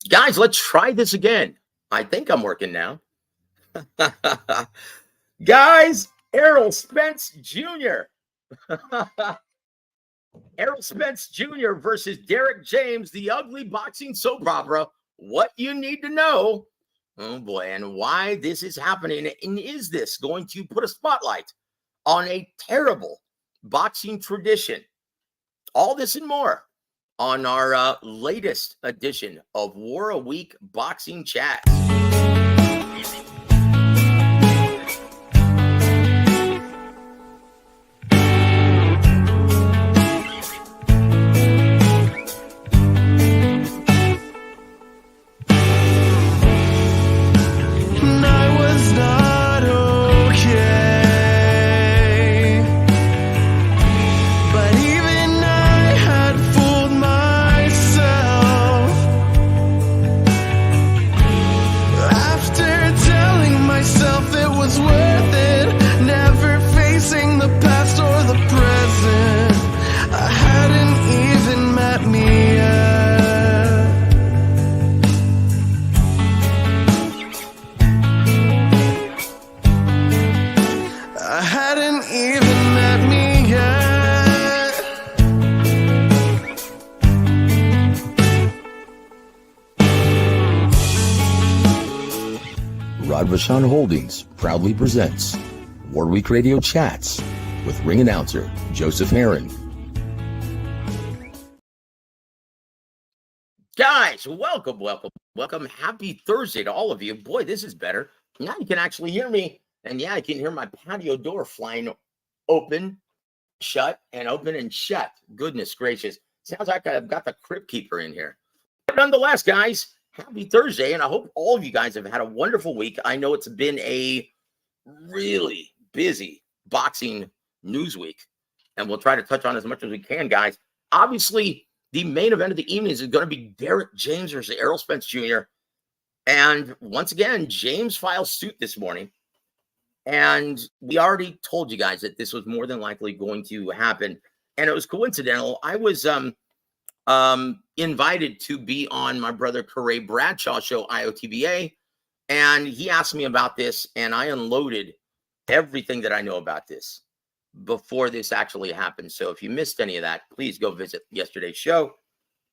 Guys, let's try this again. I think I'm working now. Guys, Errol Spence Jr. Errol Spence Jr. versus Derrick James, the ugly boxing soap opera. What you need to know. Oh boy, and why this is happening. And is this going to put a spotlight on a terrible boxing tradition? All this and more on our latest edition of War a Week Boxing Chat. Vashon Holdings proudly presents War Week Radio Chats with ring announcer Joseph Herron. Guys, welcome. Happy Thursday to all of you. Boy, this is better. Now you can actually hear me. And yeah, I can hear my patio door flying open, shut, and open and shut. Goodness gracious. Sounds like I've got the crypt keeper in here. But nonetheless, guys, happy Thursday, and I hope all of you guys have had a wonderful week. I know it's been a really busy boxing news week, and we'll try to touch on as much as we can, guys. Obviously, the main event of the evening is going to be Derrick James versus Errol Spence Jr. And once again, James filed suit this morning, and we already told you guys that this was more than likely going to happen, and it was coincidental. I was invited to be on my brother Corey Bradshaw's show, IOTBA, and he asked me about this, and I unloaded everything that I know about this before this actually happened. So if you missed any of that, please go visit yesterday's show.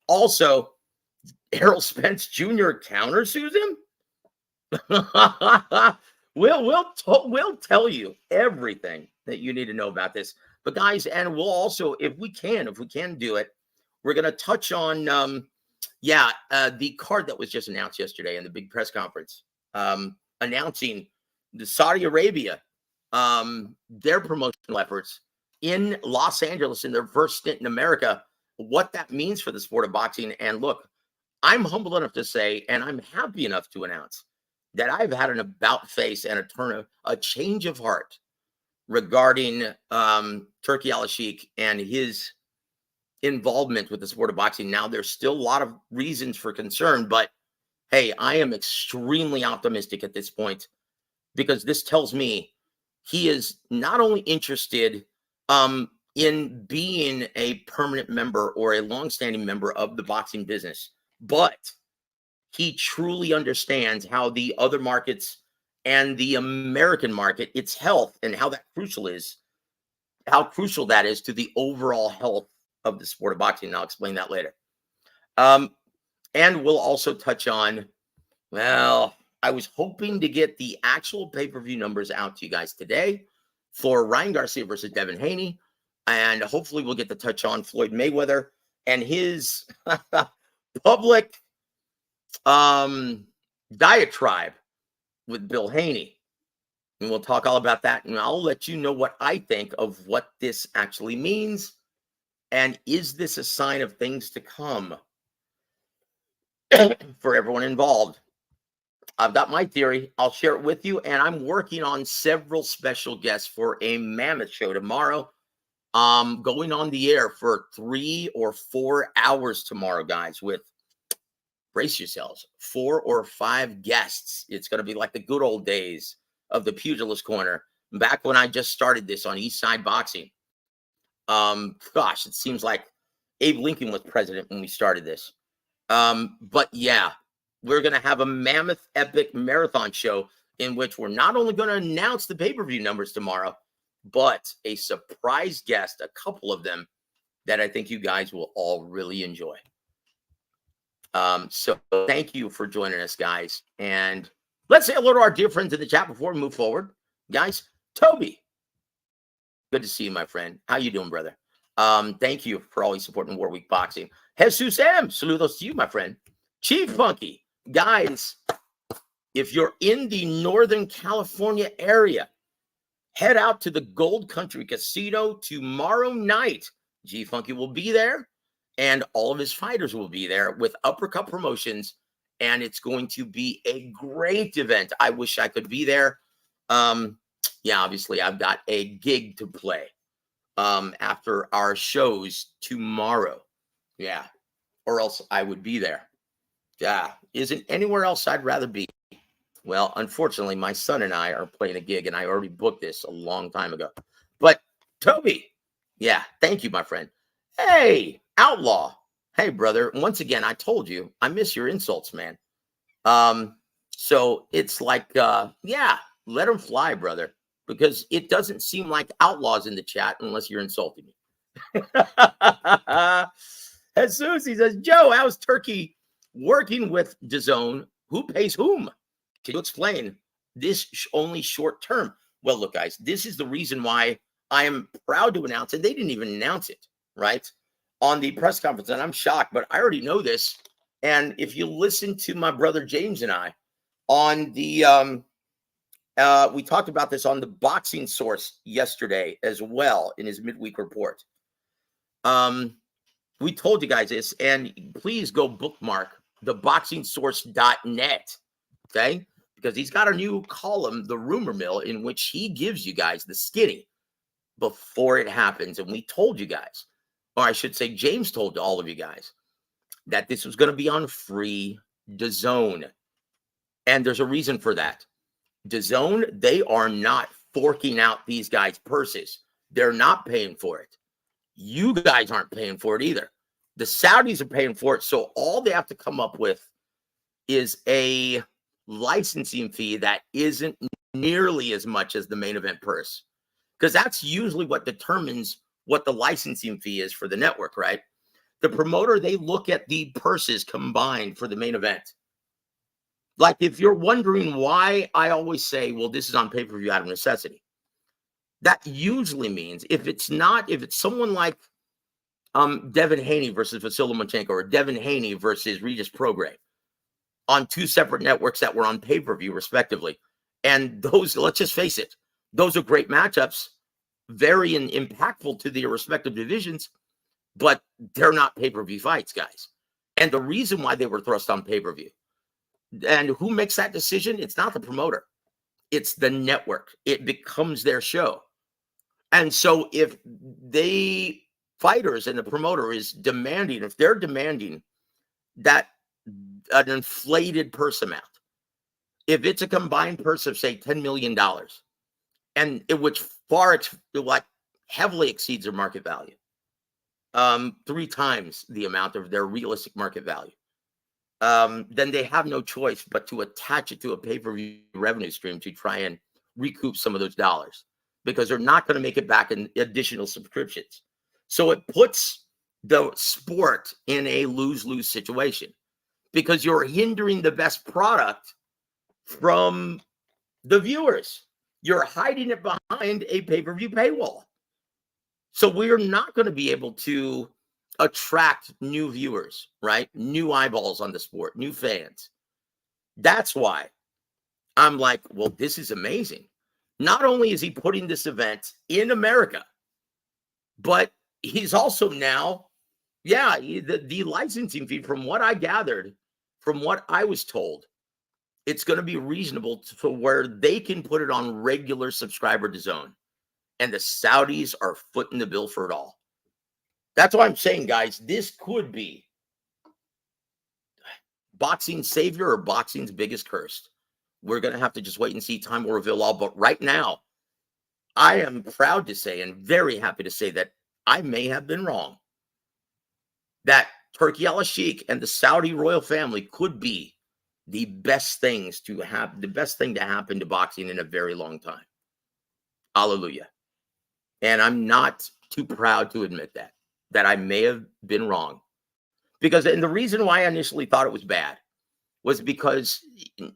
Also, Errol Spence Jr. countersues him. We'll tell you everything that you need to know about this. But guys, and we'll also, if we can do it, we're going to touch on, the card that was just announced yesterday in the big press conference, announcing the Saudi Arabia, their promotional efforts in Los Angeles in their first stint in America, what that means for the sport of boxing. And look, I'm humble enough to say, and I'm happy enough to announce that I've had an about face and a change of heart regarding Turki Al-Sheikh and his involvement with the sport of boxing. Now, there's still a lot of reasons for concern, but hey, I am extremely optimistic at this point, because this tells me he is not only interested in being a permanent member or a longstanding member of the boxing business, but he truly understands how the other markets and the American market, its health, and how crucial that is to the overall health of the sport of boxing. And I'll explain that later. And we'll also touch on, I was hoping to get the actual pay-per-view numbers out to you guys today for Ryan Garcia versus Devin Haney. And hopefully we'll get to touch on Floyd Mayweather and his public diatribe with Bill Haney. And we'll talk all about that. And I'll let you know what I think of what this actually means. And is this a sign of things to come for everyone involved? I've got my theory. I'll share it with you. And I'm working on several special guests for a mammoth show tomorrow. Going on the air for 3 or 4 hours tomorrow, guys, with, brace yourselves, 4 or 5 guests. It's going to be like the good old days of the Pugilist Corner, back when I just started this on East Side Boxing. Gosh, it seems like Abe Lincoln was president when we started this. But yeah, we're going to have a mammoth epic marathon show in which we're not only going to announce the pay-per-view numbers tomorrow, but a surprise guest, a couple of them that I think you guys will all really enjoy. So thank you for joining us, guys. And let's say hello to our dear friends in the chat before we move forward. Guys, Toby, good to see you, my friend. How you doing, brother? Thank you for always supporting War Week Boxing. Jesus M, saludos to you, my friend. Chief Funky, guys, if you're in the Northern California area, head out to the Gold Country Casino tomorrow night. G Funky will be there, and all of his fighters will be there with Uppercut Promotions, and it's going to be a great event. I wish I could be there. Yeah, obviously, I've got a gig to play after our shows tomorrow. Yeah, or else I would be there. Yeah, isn't anywhere else I'd rather be. Well, unfortunately, my son and I are playing a gig, and I already booked this a long time ago. But Toby, yeah, thank you, my friend. Hey, Outlaw. Hey, brother. Once again, I told you, I miss your insults, man. So it's like, yeah, let them fly, brother, because it doesn't seem like Outlaw's in the chat unless you're insulting me. Jesus, he says, Joe, how's Turkey working with DAZN? Who pays whom? Can you explain this only short term? Well, look, guys, this is the reason why I am proud to announce it. They didn't even announce it, right, on the press conference. And I'm shocked, but I already know this. And if you listen to my brother James and I on the, we talked about this on the Boxing Source yesterday as well in his midweek report. We told you guys this, and please go bookmark theboxingsource.net. Okay, because he's got a new column, The Rumor Mill, in which he gives you guys the skinny before it happens. And we told you guys, or I should say, James told all of you guys that this was going to be on free DAZN. And there's a reason for that. DAZN, they are not forking out these guys' purses. They're not paying for it. You guys aren't paying for it either. The Saudis are paying for it. So all they have to come up with is a licensing fee that isn't nearly as much as the main event purse, because that's usually what determines what the licensing fee is for the network, right? The promoter, they look at the purses combined for the main event. Like, if you're wondering why I always say, well, this is on pay-per-view out of necessity, that usually means if it's someone like Devin Haney versus Vasily Lomachenko, or Devin Haney versus Regis Prograis, on two separate networks that were on pay-per-view respectively. And those, let's just face it, those are great matchups, very impactful to their respective divisions, but they're not pay-per-view fights, guys. And the reason why they were thrust on pay-per-view, and who makes that decision? It's not the promoter. It's the network. It becomes their show. And so if they fighters and the promoter is demanding, if they're demanding that an inflated purse amount, if it's a combined purse of, say, $10 million, and which like heavily exceeds their market value, 3 times the amount of their realistic market value, then they have no choice but to attach it to a pay-per-view revenue stream to try and recoup some of those dollars, because they're not going to make it back in additional subscriptions. So it puts the sport in a lose-lose situation, because you're hindering the best product from the viewers. You're hiding it behind a pay-per-view paywall. So we're not going to be able to attract new viewers, right? New eyeballs on the sport, new fans. That's why I'm like, well, this is amazing. Not only is he putting this event in America, but he's also now, yeah, the licensing fee, from what I gathered, from what I was told, it's going to be reasonable to where they can put it on regular subscriber DAZN. And the Saudis are footing the bill for it all. That's why I'm saying, guys, this could be boxing's savior or boxing's biggest curse. We're going to have to just wait and see. Time will reveal all. But right now, I am proud to say and very happy to say that I may have been wrong. That Turki Al Sheikh and the Saudi royal family could be the best thing to happen to boxing in a very long time. Hallelujah. And I'm not too proud to admit that I may have been wrong. And the reason why I initially thought it was bad was because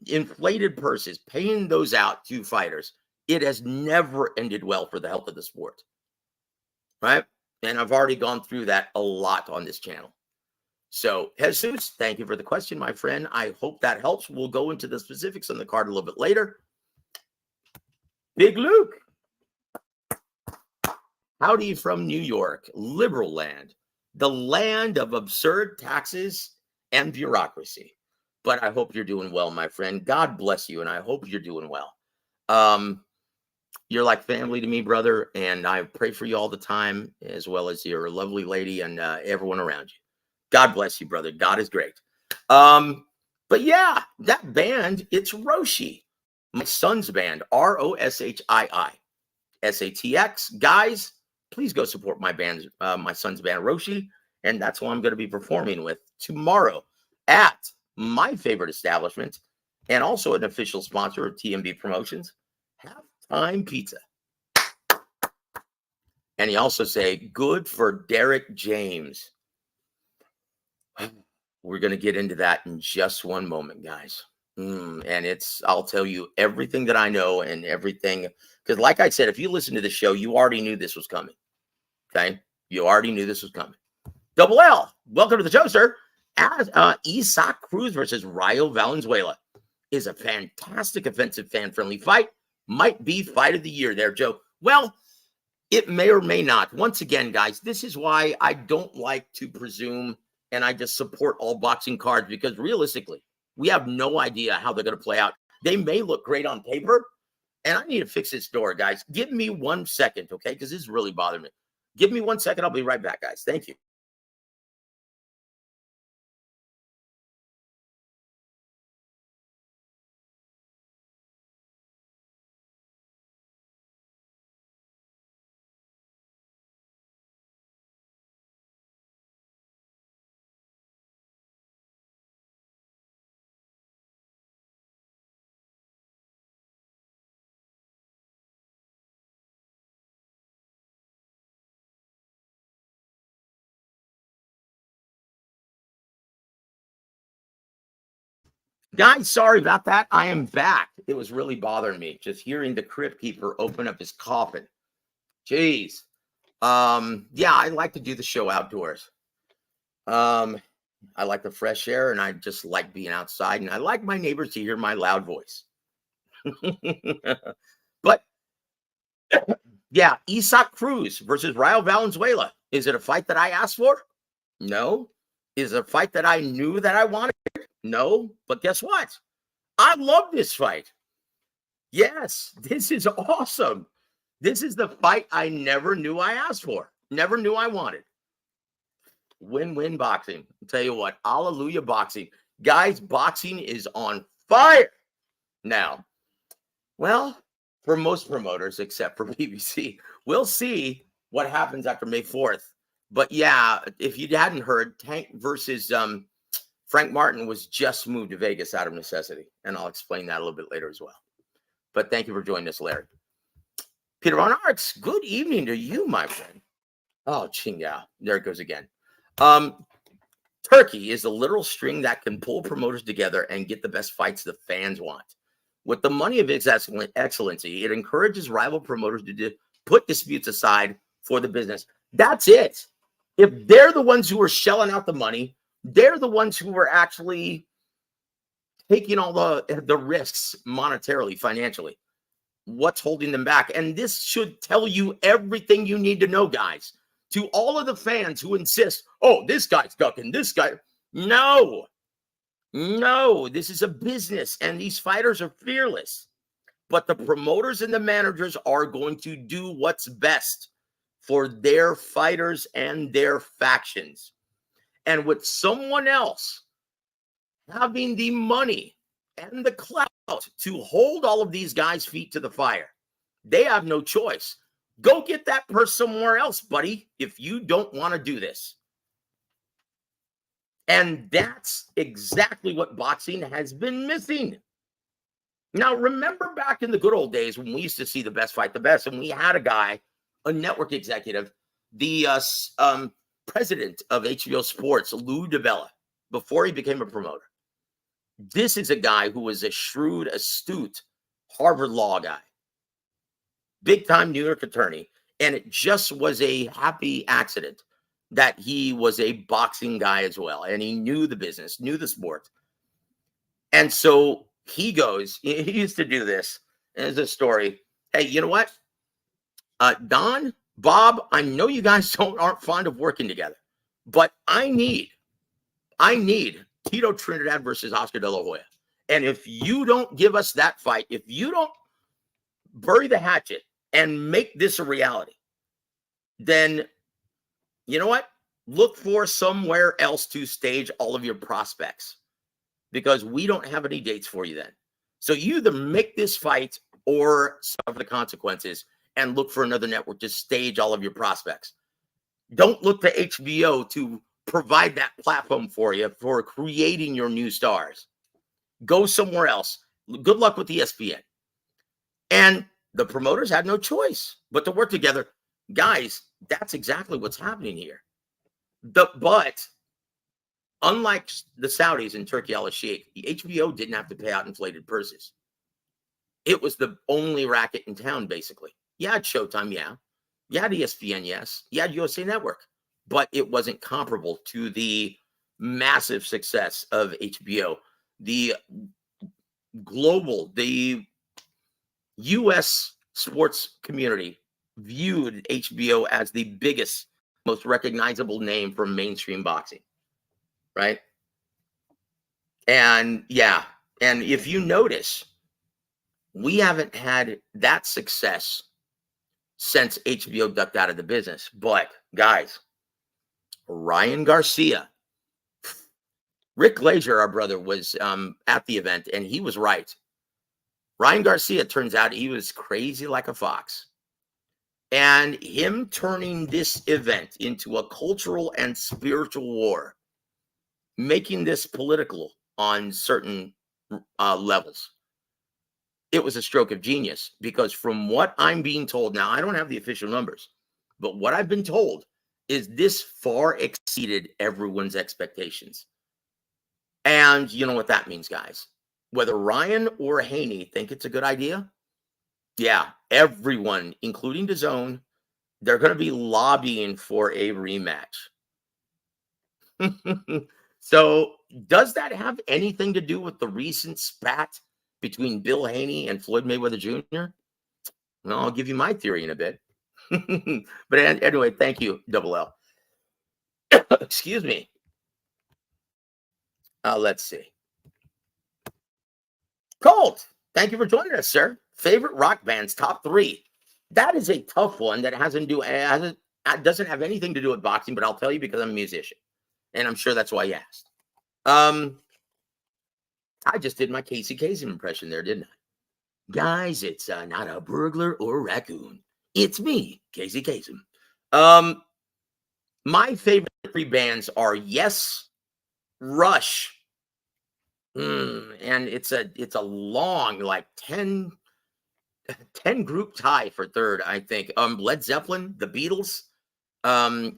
inflated purses, paying those out to fighters, it has never ended well for the health of the sport. Right? And I've already gone through that a lot on this channel. So, Jesus, thank you for the question, my friend. I hope that helps. We'll go into the specifics on the card a little bit later. Big Luke. Howdy from New York, liberal land, the land of absurd taxes and bureaucracy. But I hope you're doing well, my friend. God bless you, and I hope you're doing well. You're like family to me, brother, and I pray for you all the time, as well as your lovely lady and everyone around you. God bless you, brother. God is great. But yeah, that band, it's Roshi, my son's band, Roshii, SATX. Guys, please go support my band, my son's band, Roshi, and that's who I'm going to be performing with tomorrow at my favorite establishment, and also an official sponsor of TMB Promotions, Halftime Pizza. And he also say, good for Derrick James. We're going to get into that in just one moment, guys. And I'll tell you everything that I know and everything, because like I said, if you listen to the show, you already knew this was coming. Okay? You already knew this was coming. W.A.W, welcome to the show, sir. As Isaac Cruz versus Rayo Valenzuela is a fantastic offensive fan-friendly fight. Might be fight of the year there, Joe. Well, it may or may not. Once again, guys, this is why I don't like to presume, and I just support all boxing cards, because realistically, we have no idea how they're going to play out. They may look great on paper, and I need to fix this door, guys. Give me 1 second, okay? Because this is really bothering me. Give me 1 second. I'll be right back, guys. Thank you. Guys, sorry about that. I am back. It was really bothering me just hearing the crypt keeper open up his coffin. Jeez. Yeah, I like to do the show outdoors. I like the fresh air, and I just like being outside, and I like my neighbors to hear my loud voice. But yeah, Isaac Cruz versus Rayo Valenzuela. Is it a fight that I asked for? No. Is it a fight that I knew that I wanted? No. But guess what? I love this fight. Yes, this is awesome. This is the fight I never knew I asked for. Never knew I wanted. Win-win boxing. I'll tell you what, hallelujah boxing. Guys, boxing is on fire now. Well, for most promoters, except for BBC, we'll see what happens after May 4th. But yeah, if you hadn't heard, Tank versus Frank Martin was just moved to Vegas out of necessity. And I'll explain that a little bit later as well. But thank you for joining us, Larry. Peter Von Arx, good evening to you, my friend. Oh, Chingao. There it goes again. Turkey is the literal string that can pull promoters together and get the best fights the fans want. With the money of its excellency, it encourages rival promoters to put disputes aside for the business. That's it. If they're the ones who are shelling out the money, they're the ones who are actually taking all the risks monetarily, financially. What's holding them back? And this should tell you everything you need to know, guys. To all of the fans who insist, oh, this guy's ducking, this guy. No, this is a business, and these fighters are fearless. But the promoters and the managers are going to do what's best for their fighters and their factions. And with someone else having the money and the clout to hold all of these guys' feet to the fire, they have no choice. Go get that purse somewhere else, buddy, if you don't want to do this. And that's exactly what boxing has been missing. Now, remember back in the good old days when we used to see the best fight the best, and we had a guy, a network executive, the president of HBO Sports, Lou DiBella, before he became a promoter. This is a guy who was a shrewd, astute Harvard law guy, big time New York attorney. And it just was a happy accident that he was a boxing guy as well. And he knew the business, knew the sport. And so he used to do this. There's a story. Hey, you know what? Don, Bob, I know you guys aren't fond of working together, but I need Tito Trinidad versus Oscar De La Hoya. And if you don't give us that fight, if you don't bury the hatchet and make this a reality, then you know what? Look for somewhere else to stage all of your prospects, because we don't have any dates for you then. So you either make this fight or suffer the consequences and look for another network to stage all of your prospects. Don't look to HBO to provide that platform for you for creating your new stars. Go somewhere else. Good luck with ESPN. And the promoters had no choice but to work together. Guys, that's exactly what's happening here. But unlike the Saudis and Turkey al-Sheikh, the HBO didn't have to pay out inflated purses. It was the only racket in town, basically. You had Showtime, yeah. You had ESPN, yes. You had USA Network. But it wasn't comparable to the massive success of HBO. The U.S. sports community viewed HBO as the biggest, most recognizable name from mainstream boxing, right? And yeah, and if you notice, we haven't had that success since HBO ducked out of the business. But guys, Ryan Garcia, Rick Glazier, our brother, was at the event, and he was right. Ryan Garcia, turns out he was crazy like a fox. And him turning this event into a cultural and spiritual war, making this political on certain levels, it was a stroke of genius. Because from what I'm being told now, I don't have the official numbers, but what I've been told is this far exceeded everyone's expectations. And you know what that means, guys. Whether Ryan or Haney think it's a good idea, yeah, everyone, including DAZN, they're going to be lobbying for a rematch. So does that have anything to do with the recent spat between Bill Haney and Floyd Mayweather Jr.? Well, I'll give you my theory in a bit. But anyway, thank you, W.A.W. Excuse me. Let's see. Colt, thank you for joining us, sir. Favorite rock bands, top 3. That is a tough one that doesn't have anything to do with boxing, but I'll tell you because I'm a musician, and I'm sure that's why you asked. I just did my Casey Kasem impression there, didn't I? Guys, it's not a burglar or a raccoon. It's me, Casey Kasem. My favorite 3 bands are Yes, Rush, and it's a long, like 10 group tie for third, I think. Led Zeppelin, the Beatles,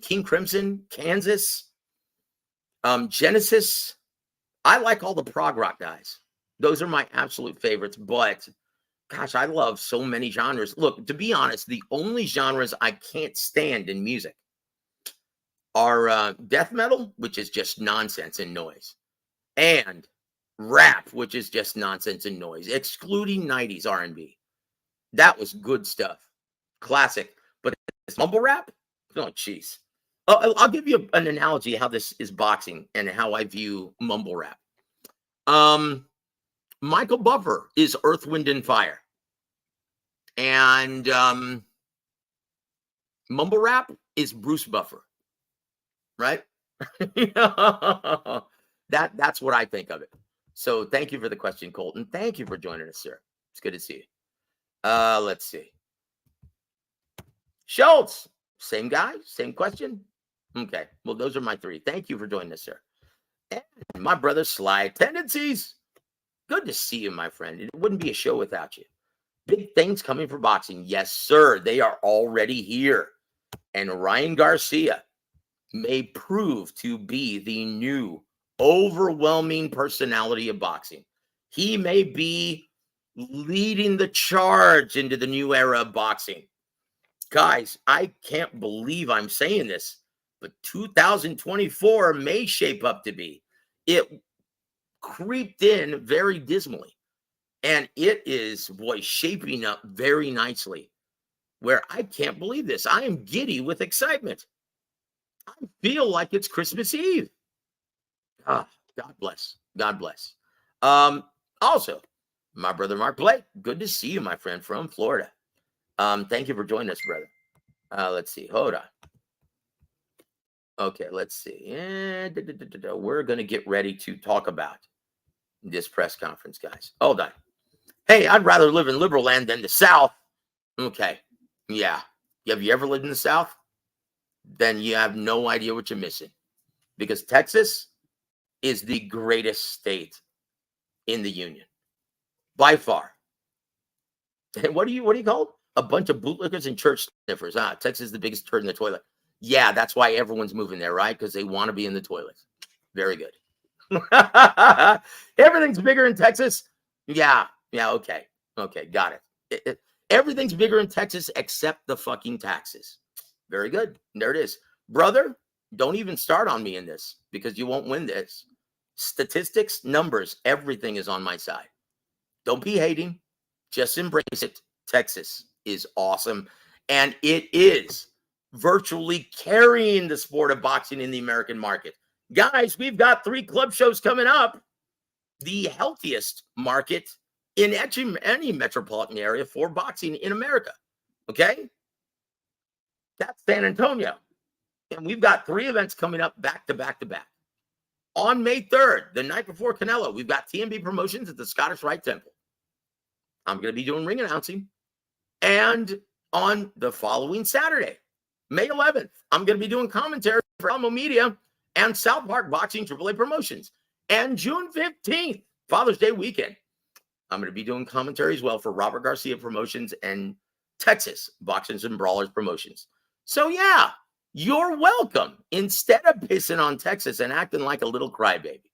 King Crimson, Kansas, Genesis. I like all the prog rock guys. Those are my absolute favorites. But gosh, I love so many genres. Look, to be honest, the only genres I can't stand in music are death metal, which is just nonsense and noise, and rap, which is just nonsense and noise, excluding 90s R&B. That was good stuff. Classic. But this mumble rap? Oh, jeez. I'll give you an analogy how this is boxing and how I view mumble rap. Michael Buffer is Earth, Wind, and Fire. And mumble rap is Bruce Buffer. Right? That's what I think of it. So thank you for the question, Colton. Thank you for joining us, sir. It's good to see you. Let's see. Schultz, same guy, same question. Okay, well, those are my 3. Thank you for joining us, sir. And my brother Sly Tendencies. Good to see you, my friend. It wouldn't be a show without you. Big things coming for boxing. Yes, sir. They are already here. And Ryan Garcia may prove to be the new overwhelming personality of boxing. He may be leading the charge into the new era of boxing. Guys, I can't believe I'm saying this, but 2024 may shape up to be. It creeped in very dismally, and it is, boy, shaping up very nicely, where I can't believe this. I am giddy with excitement. I feel like it's Christmas Eve. Ah, God bless. God bless. Also, my brother Mark Blake, good to see you, my friend, from Florida. Thank you for joining us, brother. Let's see. Hold on. Okay, let's see. We're going to get ready to talk about this press conference, guys. Hold on. Hey, I'd rather live in liberal land than the South. Okay. Yeah. Have you ever lived in the South? Then you have no idea what you're missing, because Texas is the greatest state in the union by far. And what do you call it? A bunch of bootlickers and church sniffers. Texas is the biggest turd in the toilet. Yeah, that's why everyone's moving there, right? Because they want to be in the toilet. Very good. Everything's bigger in Texas. Yeah, okay, got it. Everything's bigger in Texas except the fucking taxes. Very good. There it is. Brother, don't even start on me in this, because you won't win this. Statistics, numbers, everything is on my side. Don't be hating. Just embrace it. Texas is awesome. And it is virtually carrying the sport of boxing in the American market. Guys, we've got 3 club shows coming up. The healthiest market in any metropolitan area for boxing in America. Okay? That's San Antonio. And we've got 3 events coming up back to back to back. On May 3rd, the night before Canelo, we've got TMB Promotions at the Scottish Rite Temple. I'm going to be doing ring announcing. And on the following Saturday, May 11th, I'm going to be doing commentary for Alamo Media and South Park Boxing AAA Promotions. And June 15th, Father's Day weekend, I'm going to be doing commentary as well for Robert Garcia Promotions and Texas Boxers and Brawlers Promotions. So yeah, you're welcome. Instead of pissing on Texas and acting like a little crybaby,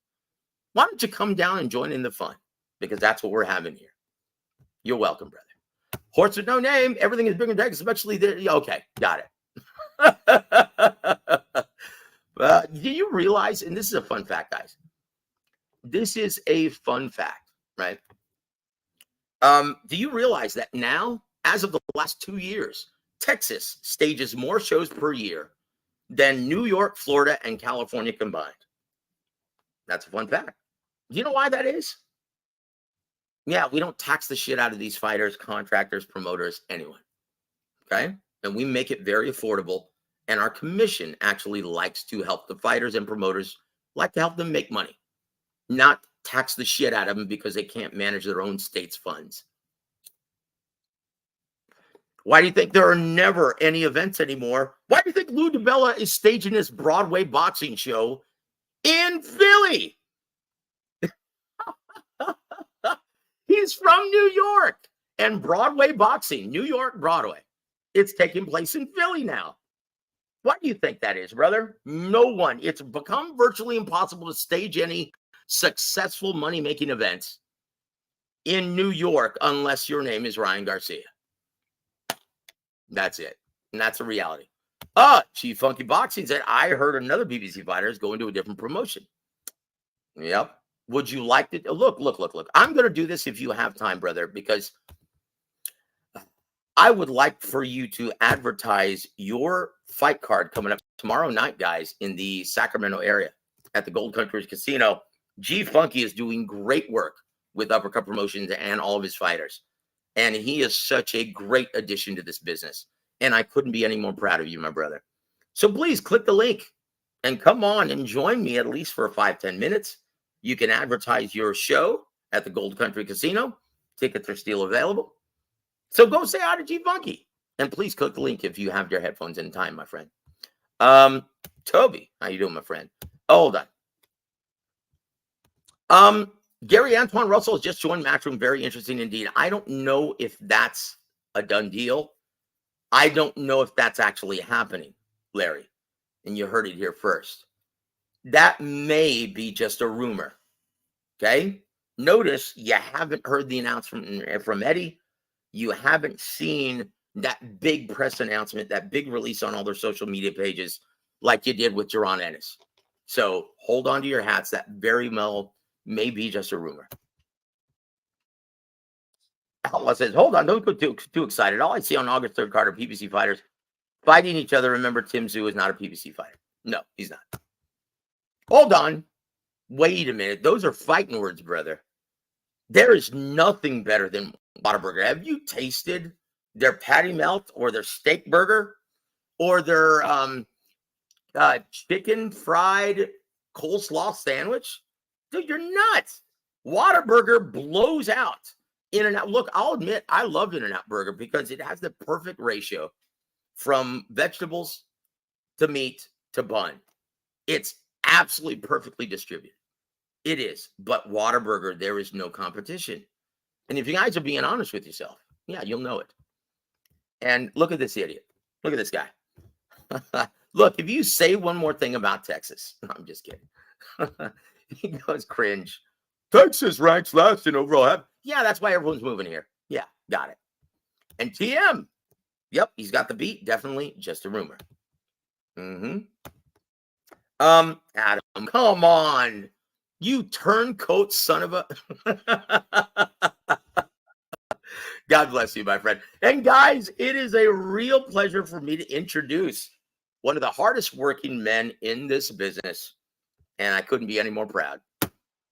why don't you come down and join in the fun? Because that's what we're having here. You're welcome, brother. Horse with no name. Everything is bigger in Texas, especially there. Okay, got it. Do you realize, and this is a fun fact, guys. This is a fun fact, right? Do you realize that now, as of the last 2 years, Texas stages more shows per year than New York, Florida, and California combined? That's a fun fact. Do you know why that is? Yeah, we don't tax the shit out of these fighters, contractors, promoters, anyone. Okay? And we make it very affordable. And our commission actually likes to help the fighters and promoters, like to help them make money, not tax the shit out of them because they can't manage their own state's funds. Why do you think there are never any events anymore? Why do you think Lou DiBella is staging this Broadway boxing show in Philly? He's from New York, and Broadway boxing, New York, Broadway. It's taking place in Philly now. Why do you think that is, brother? No one. It's become virtually impossible to stage any successful money-making events in New York unless your name is Ryan Garcia. That's it. And that's a reality. Chief Funky Boxing said, I heard another BBC fighter is going to a different promotion. Yep. Would you like to look? I'm going to do this if you have time, brother, because I would like for you to advertise your fight card coming up tomorrow night, guys, in the Sacramento area at the Gold Country Casino. G Funky is doing great work with Uppercut Promotions and all of his fighters. And he is such a great addition to this business. And I couldn't be any more proud of you, my brother. So please click the link and come on and join me at least for 5-10 minutes. You can advertise your show at the Gold Country Casino. Tickets are still available. So go say hi to G Funky. And please click the link if you have your headphones in time, my friend. Toby, how you doing, my friend? Hold on. Gary Antoine Russell has just joined Matchroom. Very interesting indeed. I don't know if that's a done deal. I don't know if that's actually happening, Larry. And you heard it here first. That may be just a rumor. Okay. Notice you haven't heard the announcement from Eddie. You haven't seen that big press announcement, that big release on all their social media pages like you did with Jaron Ennis. So hold on to your hats. That very well may be just a rumor. Outlaw says, hold on, don't go too excited. All I see on August 3rd card are PBC fighters fighting each other. Remember, Tim Tszyu is not a PBC fighter. No, he's not. Hold on. Wait a minute. Those are fighting words, brother. There is nothing better than Whataburger. Have you tasted their patty melt or their steak burger or their chicken fried coleslaw sandwich? Dude, you're nuts. Whataburger blows out. In-N-Out. Look, I'll admit I love In-N-Out Burger because it has the perfect ratio from vegetables to meat to bun. It's absolutely perfectly distributed. It is. But Whataburger, there is no competition. And if you guys are being honest with yourself, yeah, you'll know it. And look at this idiot. Look at this guy. Look, if you say one more thing about Texas, I'm just kidding. He goes cringe. Texas ranks last in overall. Yeah, that's why everyone's moving here. Yeah, got it. And TM. Yep, he's got the beat. Definitely just a rumor. Adam, come on. You turncoat son of a. God bless you, my friend. And guys, it is a real pleasure for me to introduce one of the hardest working men in this business. And I couldn't be any more proud.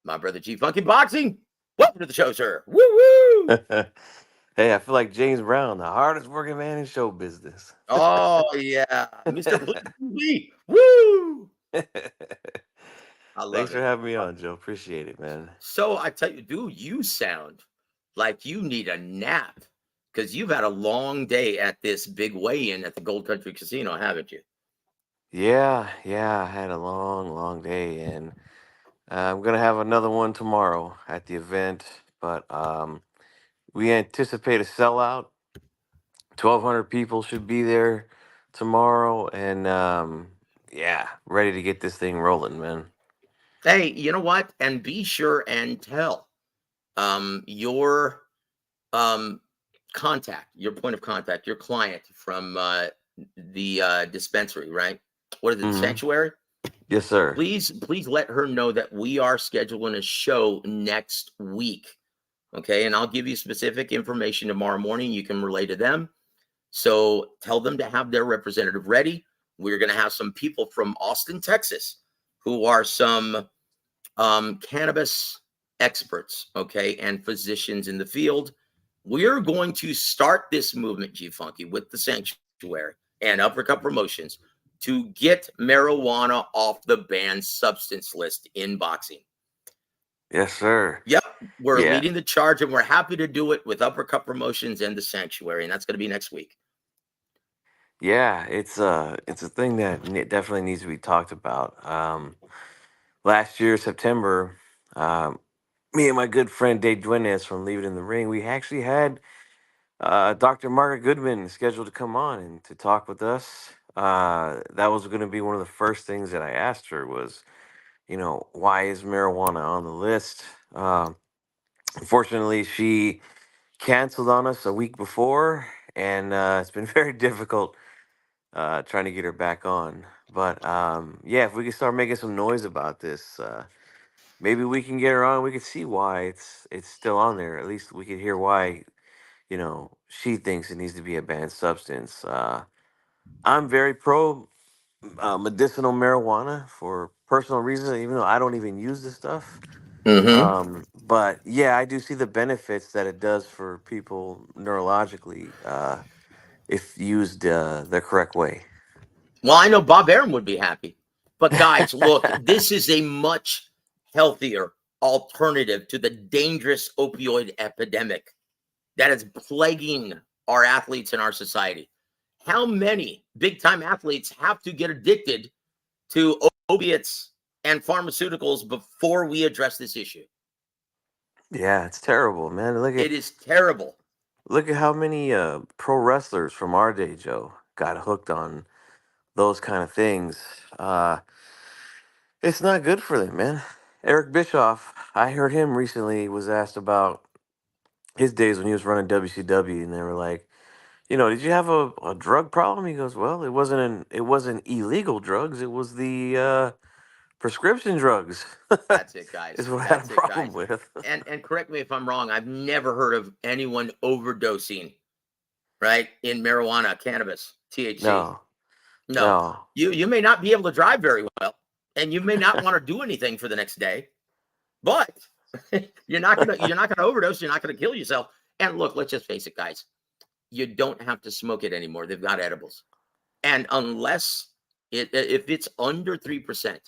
My brother G Funky Boxing. Welcome to the show, sir. Woo woo. Hey, I feel like James Brown, the hardest working man in show business. Oh, yeah. Mr. Please. Woo. I love Thanks it. for having me on, Joe. Appreciate it, man. So I tell you, dude, you sound like you need a nap because you've had a long day at this big weigh-in at the Gold Country Casino, haven't you? Yeah, I had a long day, and I'm gonna have another one tomorrow at the event. But we anticipate a sellout. 1,200 people should be there tomorrow, and yeah, ready to get this thing rolling, man. Hey, you know what? And be sure and tell your contact, your point of contact, your client from the dispensary, right? What is it, Mm-hmm. Sanctuary? Yes, sir. Please let her know that we are scheduling a show next week. Okay. And I'll give you specific information tomorrow morning. You can relay to them. So tell them to have their representative ready. We're going to have some people from Austin, Texas, who are some cannabis experts, okay, and physicians in the field. We're going to start this movement, G Funky, with the Sanctuary and Uppercut Promotions to get marijuana off the banned substance list in boxing. Yes, sir. Yep, we're leading the charge, and we're happy to do it with Uppercut Promotions and the Sanctuary, and that's going to be next week. Yeah, it's a thing that definitely needs to be talked about. Last year, September, me and my good friend Dave Duenes from Leave It in the Ring, we actually had Dr. Margaret Goodman scheduled to come on and to talk with us. That was going to be one of the first things that I asked her was, why is marijuana on the list? Unfortunately, she canceled on us a week before, and it's been very difficult trying to get her back on. But yeah, if we could start making some noise about this, maybe we can get her on. We could see why it's still on there. At least we could hear why, she thinks it needs to be a banned substance. I'm very pro medicinal marijuana for personal reasons, even though I don't even use this stuff. But yeah, I do see the benefits that it does for people neurologically if used the correct way. Well, I know Bob Arum would be happy. But guys, look, this is a much healthier alternative to the dangerous opioid epidemic that is plaguing our athletes in our society. How many big time athletes have to get addicted to opiates and pharmaceuticals before we address this issue. Yeah, it's terrible, man. It is terrible. Look at how many pro wrestlers from our day, Joe, got hooked on those kind of things. It's not good for them, man. Eric Bischoff, I heard him recently was asked about his days when he was running WCW, and they were like, did you have a drug problem? He goes, well, it wasn't illegal drugs. It was the prescription drugs. That's it, guys. Is what I had a That's it, problem guys. with. And correct me if I'm wrong. I've never heard of anyone overdosing, right, in marijuana, cannabis, THC. No, No. no. You may not be able to drive very well, and you may not want to do anything for the next day, but you're not gonna overdose. You're not gonna kill yourself. And look, let's just face it, guys. You don't have to smoke it anymore. They've got edibles, and unless if it's under 3%,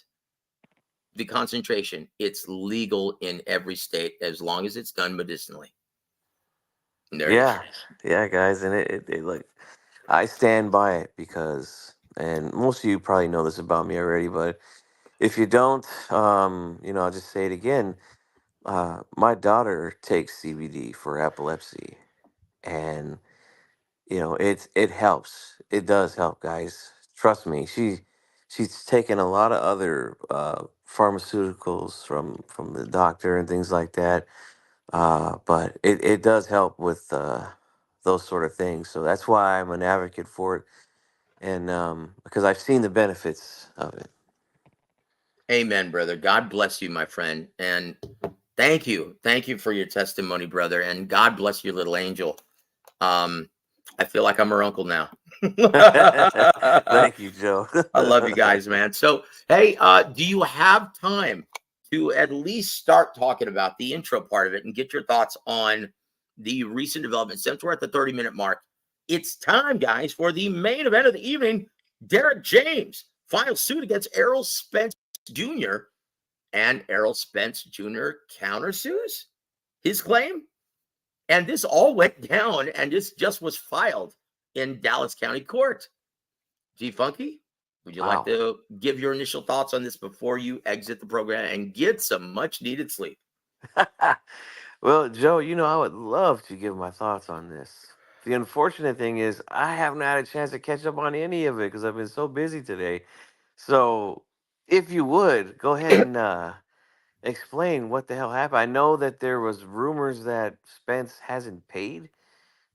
the concentration, it's legal in every state as long as it's done medicinally. And there it is. Yeah, guys, and it like I stand by it because, and most of you probably know this about me already, but if you don't, I'll just say it again. My daughter takes CBD for epilepsy, and it helps. It does help, guys. Trust me. She's taken a lot of other pharmaceuticals from the doctor and things like that. But it does help with those sort of things. So that's why I'm an advocate for it, and because I've seen the benefits of it. Amen, brother. God bless you, my friend. And thank you. Thank you for your testimony, brother. And God bless your little angel. I feel like I'm her uncle now. Thank you, Joe. I love you guys, man. So, hey, do you have time to at least start talking about the intro part of it and get your thoughts on the recent developments? Since we're at the 30-minute mark, it's time, guys, for the main event of the evening. Derrick James files suit against Errol Spence Jr. and Errol Spence Jr. countersues his claim. And this all went down, and this just was filed in Dallas County Court. G Funky, would you like to give your initial thoughts on this before you exit the program and get some much needed sleep? Well, Joe, I would love to give my thoughts on this. The unfortunate thing is I haven't had a chance to catch up on any of it because I've been so busy today. So, if you would, go ahead and explain what the hell happened. I know that there was rumors that Spence hasn't paid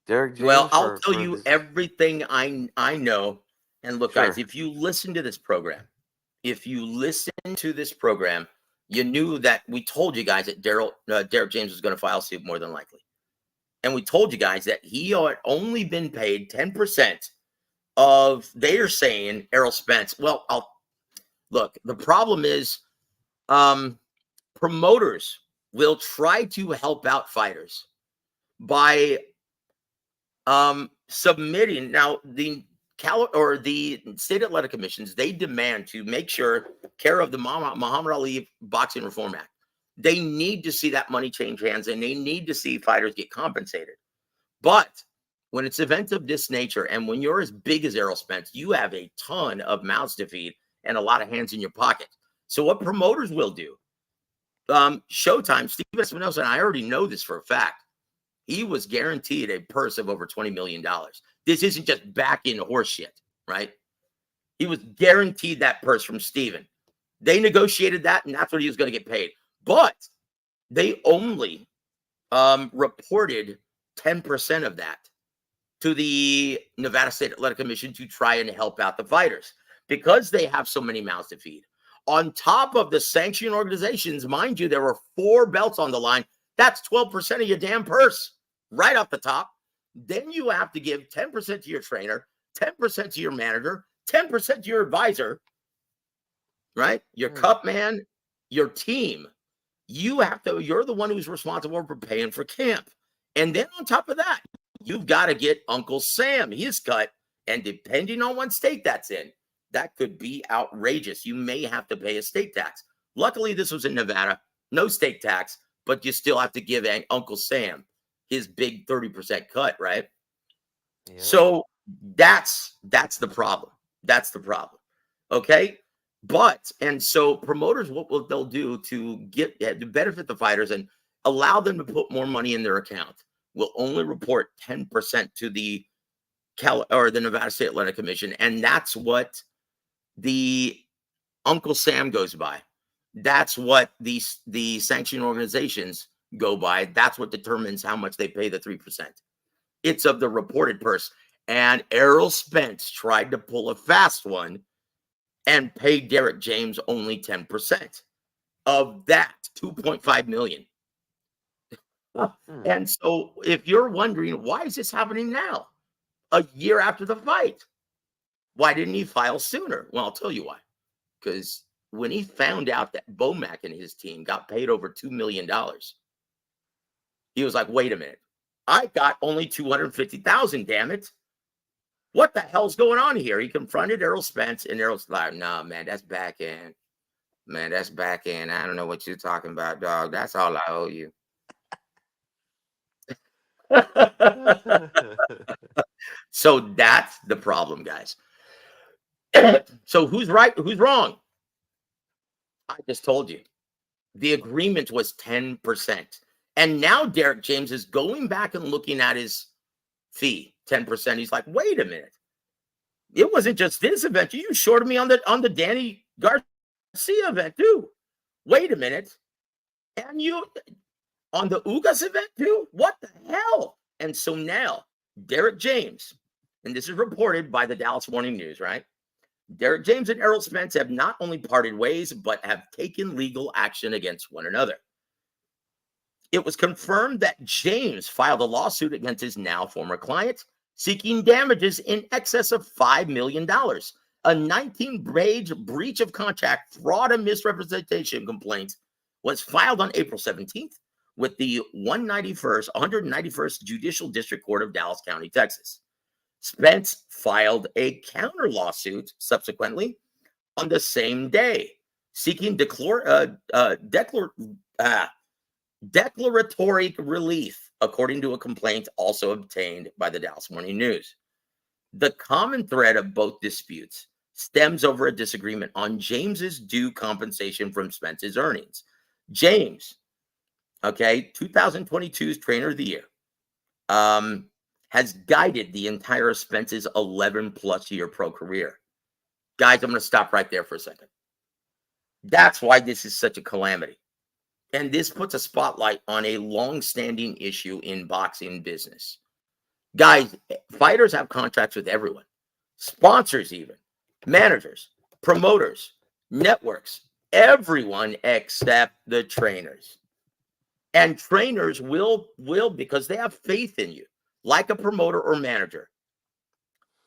Derrick Well, James I'll tell for you this. everything I know. And look, guys, Sure. if you listen to this program, you knew that we told you guys that Derrick James was going to file suit more than likely. And we told you guys that he had only been paid 10% of, they are saying, Errol Spence. Well, look, the problem is promoters will try to help out fighters by submitting. Now, the state athletic commissions, they demand to make sure care of the Muhammad Ali Boxing Reform Act. They need to see that money change hands, and they need to see fighters get compensated. But when it's events of this nature, and when you're as big as Errol Spence, you have a ton of mouths to feed and a lot of hands in your pocket. So what promoters will do, Showtime, Steve Espinosa, and I already know this for a fact, he was guaranteed a purse of over $20 million. This isn't just back in horse shit, right? He was guaranteed that purse from Steven. They negotiated that, and that's what he was going to get paid. But they only reported 10% of that to the Nevada State Athletic Commission to try and help out the fighters because they have so many mouths to feed. On top of the sanctioned organizations, mind you, there were 4 belts on the line. That's 12% of your damn purse right off the top. Then you have to give 10% to your trainer, 10% to your manager, 10% to your advisor, right? Your cup man, your team. You're the one who's responsible for paying for camp. And then on top of that, you've got to get Uncle Sam his cut. And depending on what state that's in, that could be outrageous. You may have to pay a state tax. Luckily, this was in Nevada, no state tax, but you still have to give Uncle Sam his big 30% cut, right? Yeah. So that's the problem. That's the problem. Okay. And so promoters, what will they'll do to to benefit the fighters and allow them to put more money in their account, will only report 10% to the the Nevada State Athletic Commission, and that's what the Uncle Sam goes by. That's what the sanctioning organizations go by. That's what determines how much they pay the 3%. It's of the reported purse. And Errol Spence tried to pull a fast one and pay Derrick James only 10% of that 2.5 million. And so if you're wondering, why is this happening now, a year after the fight? Why didn't he file sooner? Well, I'll tell you why. Because when he found out that Bomac and his team got paid over $2 million, he was like, wait a minute. I got only 250,000, damn it. What the hell's going on here? He confronted Errol Spence, and Errol's like, nah, man, that's back end. Man, that's back end. I don't know what you're talking about, dog. That's all I owe you. So that's the problem, guys. So who's right? Who's wrong? I just told you. The agreement was 10%. And now Derrick James is going back and looking at his fee, 10%. He's like, wait a minute. It wasn't just this event. You shorted me on the Danny Garcia event too. Wait a minute. And you on the Ugas event too? What the hell? And so now Derrick James, and this is reported by the Dallas Morning News, right? Derrick James and Errol Spence have not only parted ways, but have taken legal action against one another. It was confirmed that James filed a lawsuit against his now former client, seeking damages in excess of $5 million. A 19-page breach of contract, fraud, and misrepresentation complaint was filed on April 17th with the 191st Judicial District Court of Dallas County, Texas. Spence filed a counter lawsuit subsequently on the same day, seeking declaratory relief, according to a complaint also obtained by the Dallas Morning News. The common thread of both disputes stems over a disagreement on James's due compensation from Spence's earnings. James, 2022's Trainer of the Year, has guided the entire Spence's 11-plus year pro career. Guys, I'm going to stop right there for a second. That's why this is such a calamity. And this puts a spotlight on a long-standing issue in boxing business. Guys, fighters have contracts with everyone. Sponsors even. Managers. Promoters. Networks. Everyone except the trainers. And trainers will because they have faith in you, like a promoter or manager.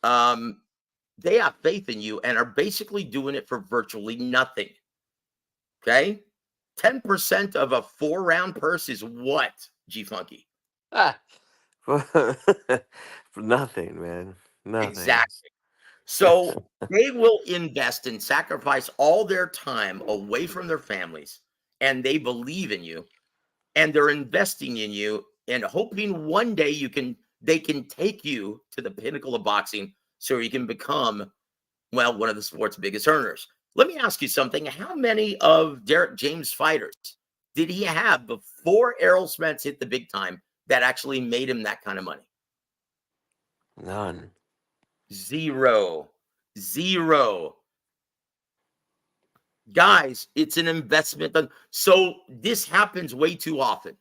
They have faith in you and are basically doing it for virtually nothing. Okay? 10% of a 4-round purse is what, G-Funky? For nothing, man. Nothing. Exactly. So they will invest and sacrifice all their time away from their families, and they believe in you, and they're investing in you and hoping one day they can take you to the pinnacle of boxing so you can become, well, one of the sport's biggest earners. Let me ask you something. How many of Derrick James' fighters did he have before Errol Spence hit the big time that actually made him that kind of money? None. Zero. Guys, it's an investment. So this happens way too often.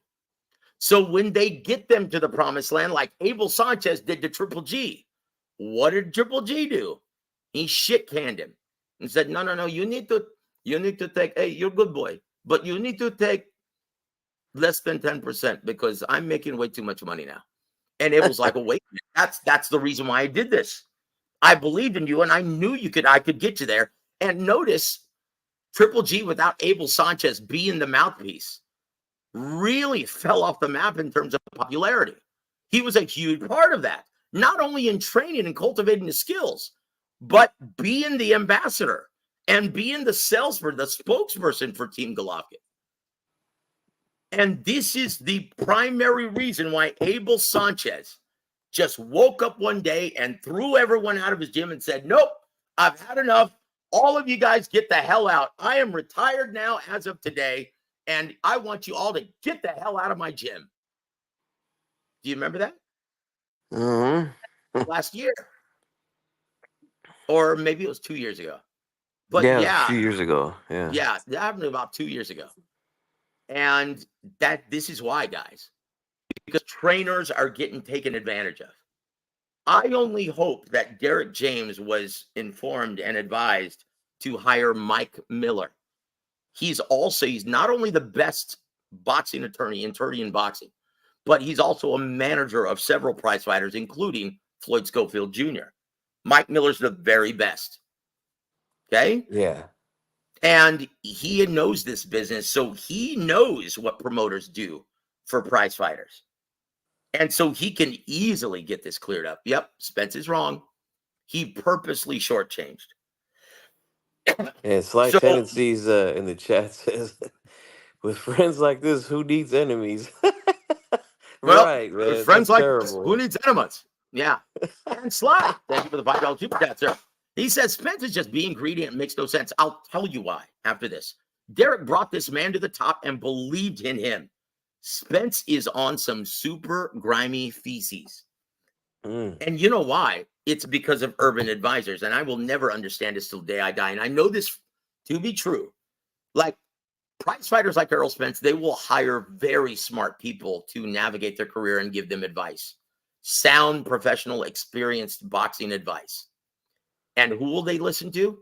So when they get them to the promised land, like Abel Sanchez did to Triple G, what did Triple G do? He shit-canned him and said, no, you need to take, hey, you're a good boy, but you need to take less than 10% because I'm making way too much money now. And it was like, oh, wait, that's the reason why I did this. I believed in you and I knew I could get you there. And notice Triple G without Abel Sanchez being the mouthpiece really fell off the map in terms of popularity. He was a huge part of that, not only in training and cultivating his skills, but being the ambassador and being the salesperson, the spokesperson for Team Golovkin. And this is the primary reason why Abel Sanchez just woke up one day and threw everyone out of his gym and said, nope, I've had enough. All of you guys get the hell out. I am retired now as of today, and I want you all to get the hell out of my gym. Do you remember that? Last year. Or maybe it was 2 years ago. But Yeah, it was a yeah, few years ago. Yeah. that happened about 2 years ago. And this is why, guys, because trainers are getting taken advantage of. I only hope that Derrick James was informed and advised to hire Mike Miller. He's not only the best boxing attorney in boxing, but he's also a manager of several prize fighters, including Floyd Schofield Jr. Mike Miller's the very best. Okay. Yeah. And he knows this business. So he knows what promoters do for prize fighters. And so he can easily get this cleared up. Yep. Spence is wrong. He purposely shortchanged. And Slight Tendencies in the chat says, with friends like this, who needs enemies? Well, Right, man. friends That's like this, terrible. who needs enemies? Yeah. And Sly, thank you for the $5 super chat, sir. He says Spence is just being greedy and it makes no sense. I'll tell you why after this. Derrick brought this man to the top and believed in him. Spence is on some super grimy feces. And you know why? It's because of urban advisors. And I will never understand this till the day I die. And I know this to be true. Like prize fighters like Errol Spence, they will hire very smart people to navigate their career and give them advice. Sound, professional, experienced boxing advice. And who will they listen to?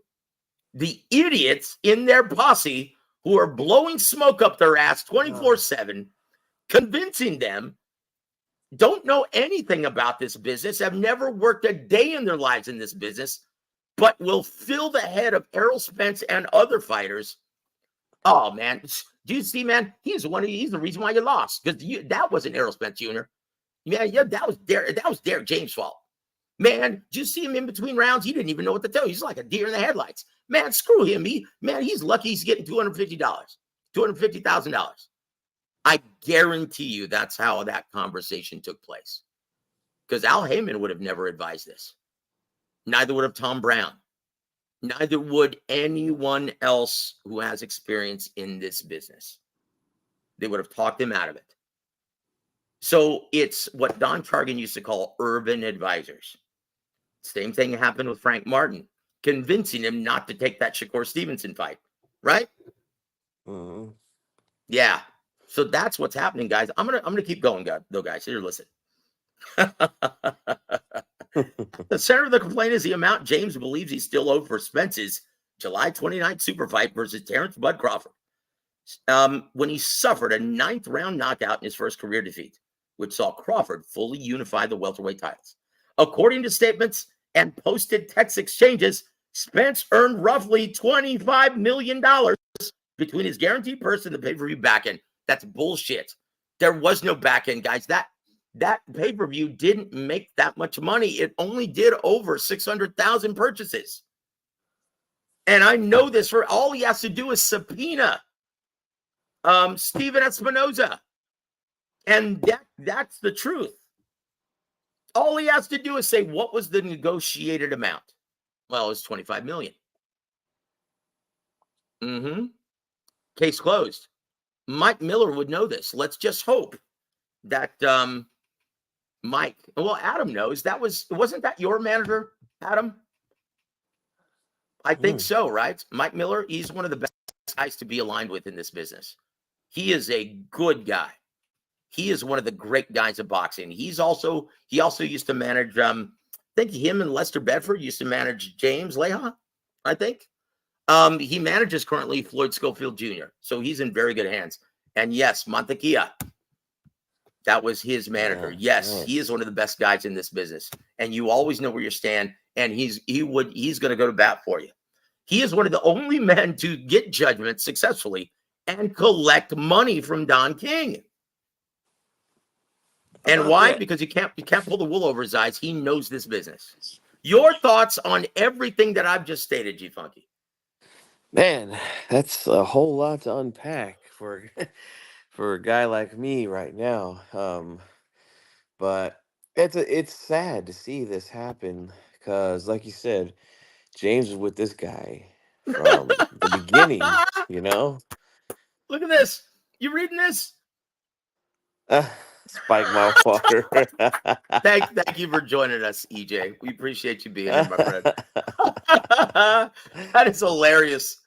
The idiots in their posse who are blowing smoke up their ass 24/7, convincing them, don't know anything about this business, have never worked a day in their lives in this business, but will fill the head of Errol Spence and other fighters. Oh, man. Do you see, man? He's the reason why you lost, because that wasn't Errol Spence Jr. Yeah, that was Derrick James' fault. Man, did you see him in between rounds? He didn't even know what to tell. He's like a deer in the headlights. Man, screw him. He's lucky he's getting $250, $250,000. I guarantee you that's how that conversation took place. Because Al Heyman would have never advised this. Neither would have Tom Brown. Neither would anyone else who has experience in this business. They would have talked him out of it. So it's what Don Targan used to call urban advisors. Same thing happened with Frank Martin, convincing him not to take that Shakur Stevenson fight, right? Mm-hmm. Yeah. So that's what's happening, guys. I'm gonna keep going, guys. Here, listen. The center of the complaint is the amount James believes he's still owed for Spence's July 29th super fight versus Terrence Bud Crawford, when he suffered a 9th round knockout in his first career defeat, which saw Crawford fully unify the welterweight titles. According to statements and posted text exchanges, Spence earned roughly $25 million between his guaranteed purse and the pay-per-view back-end. That's bullshit. There was no back-end, guys. That pay-per-view didn't make that much money. It only did over 600,000 purchases. And I know this, for all he has to do is subpoena Steven Espinoza. And that's the truth. All he has to do is say, what was the negotiated amount? Well, it was $25 million. Case closed. Mike Miller would know this. Let's just hope that Adam knows. Wasn't that your manager, Adam? I think so, right? Mike Miller, he's one of the best guys to be aligned with in this business. He is a good guy. He is one of the great guys of boxing. He also used to manage, I think him and Lester Bedford used to manage James Leha, I think. He manages currently Floyd Schofield Jr., so he's in very good hands. And yes, Montequia, that was his manager. Yes, he is one of the best guys in this business. And you always know where you stand, and he's going to go to bat for you. He is one of the only men to get judgment successfully and collect money from Don King. And why? Because you can't pull the wool over his eyes. He knows this business. Your thoughts on everything that I've just stated, G Funky? Man, that's a whole lot to unpack for a guy like me right now. But it's sad to see this happen because, like you said, James was with this guy from the beginning, you know? Look at this. You reading this? Spike my water. Thank you for joining us, EJ. We appreciate you being here, my friend. That is hilarious.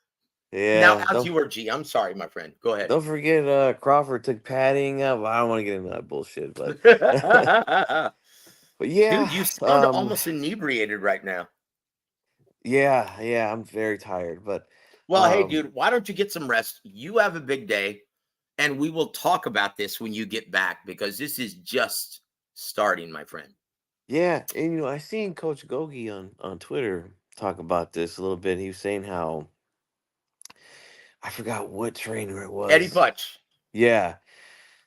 Now, Yeah, as you were, G, I'm sorry, my friend. Go ahead. don't forget Crawford took padding. Well, I don't want to get into that bullshit, but but Dude, yeah, you sound almost inebriated right now. yeah, I'm very tired, but Well, hey, dude, why don't you get some rest? You have a big day, and we will talk about this when you get back because this is just starting, my friend. yeah, and I seen Coach Gogi on Twitter talk about this a little bit. He was saying how I forgot what trainer it Eddie was. Putch. Yeah,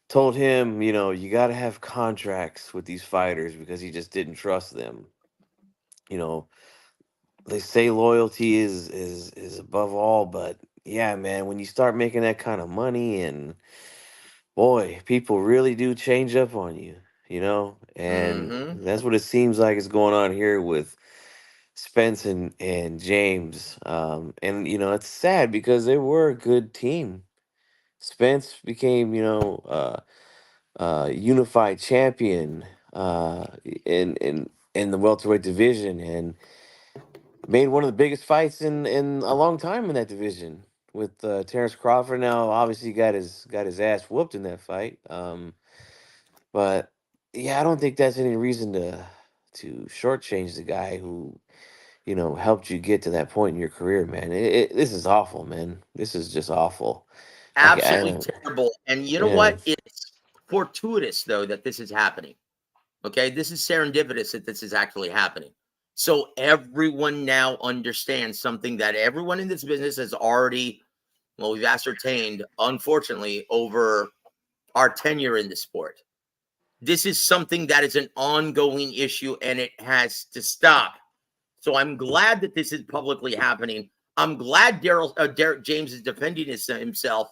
told him, you got to have contracts with these fighters because he just didn't trust them. You know, they say loyalty is above all, but yeah, man, when you start making that kind of money, and boy, people really do change up on you, and Mm-hmm. that's what it seems like is going on here with Spence and James. And it's sad because they were a good team. Spence became, unified champion in the welterweight division, and made one of the biggest fights in a long time in that division with Terrence Crawford. Now, obviously, got his ass whooped in that fight. But yeah, I don't think that's any reason to shortchange the guy who helped you get to that point in your career, man. This is awful, man. This is just awful. Absolutely terrible. And you know Yeah, what? It's fortuitous, though, that this is happening. Okay. This is serendipitous that this is actually happening. So everyone now understands something that everyone in this business has already, well, we've ascertained, unfortunately, over our tenure in the sport. This is something that is an ongoing issue and it has to stop. So I'm glad that this is publicly happening. I'm glad Derrick James is defending himself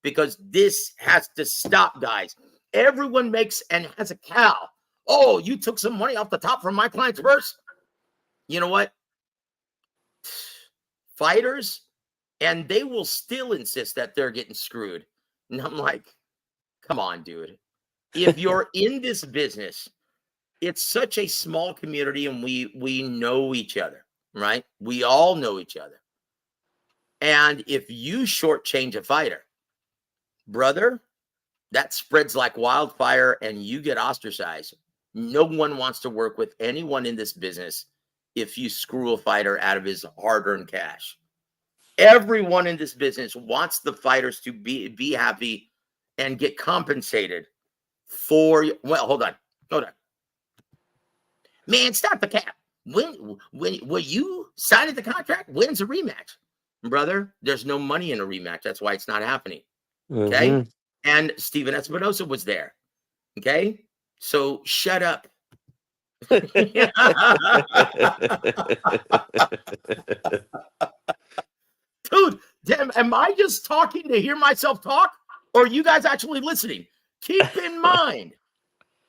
because this has to stop, guys. Everyone makes and has a cow. Oh, you took some money off the top from my client's purse. You know what? Fighters, and they will still insist that they're getting screwed. And I'm like, come on, dude. If you're in this business, it's such a small community and we know each other, right? We all know each other. And if you shortchange a fighter, brother, that spreads like wildfire and you get ostracized. No one wants to work with anyone in this business if you screw a fighter out of his hard-earned cash. Everyone in this business wants the fighters to be happy and get compensated for. Well, hold on. Man, stop the cap. When you signed the contract, when's a rematch? Brother, there's no money in a rematch. That's why it's not happening. Okay. hmm And Steven Espinosa was there. Okay. So shut up. Dude, damn, am I just talking to hear myself talk? Or are you guys actually listening? Keep in mind,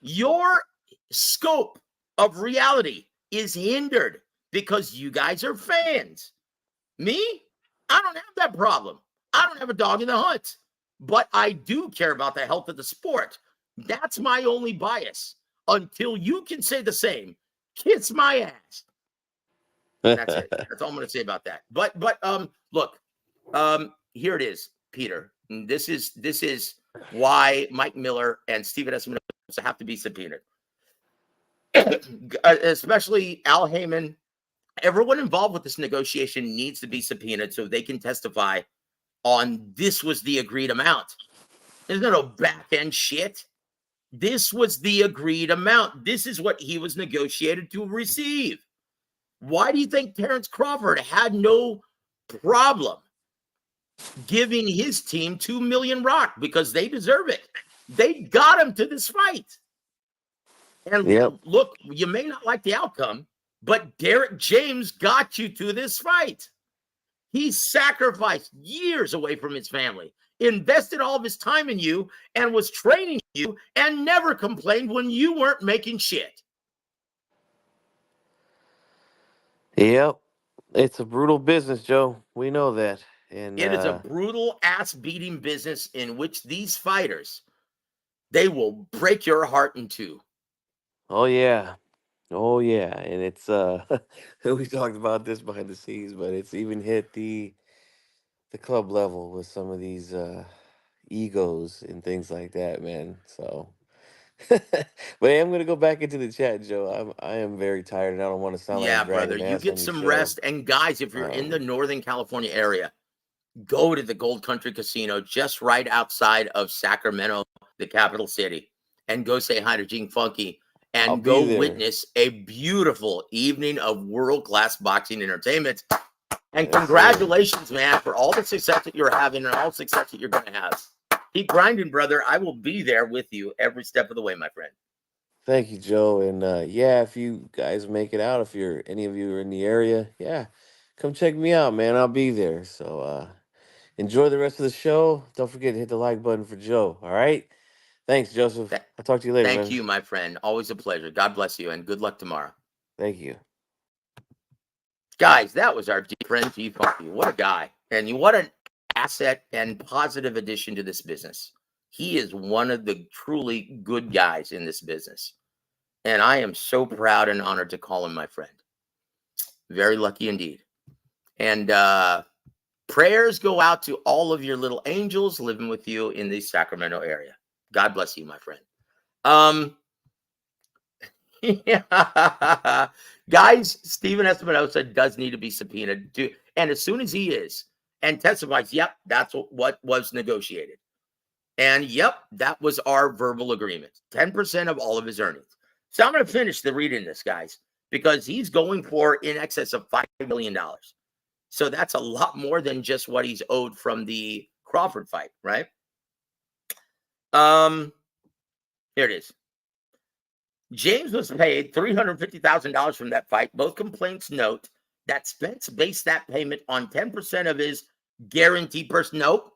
your scope of reality is hindered because you guys are fans. Me, I don't have that problem. I don't have a dog in the hunt, but I do care about the health of the sport. That's my only bias. Until you can say the same, kiss my ass. And that's it. That's all I'm going to say about that. But look, here it is, Peter. And this is why Mike Miller and Steven Espinosa have to be subpoenaed, especially Al Heyman. Everyone involved with this negotiation needs to be subpoenaed so they can testify on this was the agreed amount. There's no back end shit. This was the agreed amount. This is what he was negotiated to receive. Why do you think Terrence Crawford had no problem giving his team $2 million rock? Because they deserve it. They got him to this fight. And Yep. look, you may not like the outcome, but Derrick James got you to this fight. He sacrificed years away from his family, invested all of his time in you, and was training you and never complained when you weren't making shit. Yep. It's a brutal business, Joe. We know that. And It is a brutal ass beating business in which these fighters, they will break your heart in two. oh yeah. Oh yeah. And it's we talked about this behind the scenes, but it's even hit the club level with some of these egos and things like that, man. So but hey, I'm gonna go back into the chat, Joe. I am very tired and I don't want to sound like I'm Yeah, brother, dragging you ass get on your some show. rest. And guys, if you're in the Um Northern California area, go to the Gold Country Casino just right outside of Sacramento, the capital city, and go say hi to Gene Funky I'll and be go there. witness a beautiful evening of world-class boxing entertainment. And Yes, sir. congratulations, man, for all the success that you're having and all the success that you're going to have. Keep grinding, brother. I will be there with you every step of the way, my friend. Thank you, Joe. And yeah, if you guys make it out, if you're any of you are in the area, yeah, come check me out, man. I'll be there. So enjoy the rest of the show. Don't forget to hit the like button for Joe. All right. Thanks, Joseph. Th- I'll talk to you later, Thank man. you, my friend. Always a pleasure. God bless you and good luck tomorrow. Thank you. Guys, that was our dear friend G Funky. What a guy. And what an asset and positive addition to this business. He is one of the truly good guys in this business. And I am so proud and honored to call him my friend. Very lucky indeed. And prayers go out to all of your little angels living with you in the Sacramento area. God bless you, my friend. Yeah. Guys, Steven Espinosa does need to be subpoenaed too. And as soon as he is and testifies, yep, that's what was negotiated. And yep, that was our verbal agreement. 10% of all of his earnings. So I'm going to finish the reading this, guys, because he's going for in excess of $5 million. So that's a lot more than just what he's owed from the Crawford fight, right? Here it is. James was paid $350,000 from that fight. Both complaints note that Spence based that payment on 10% of his guaranteed purse. Nope,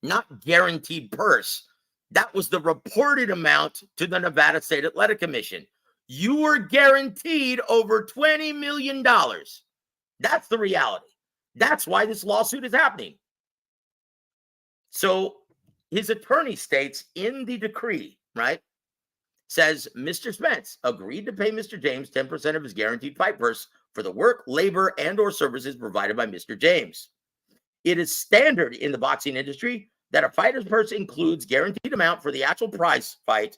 not guaranteed purse. That was the reported amount to the Nevada State Athletic Commission. You were guaranteed over $20 million. That's the reality. That's why this lawsuit is happening. So his attorney states in the decree, right, says Mr. Spence agreed to pay Mr. James 10% of his guaranteed fight purse for the work, labor, and or services provided by Mr. James. It is standard in the boxing industry that a fighter's purse includes guaranteed amount for the actual prize fight,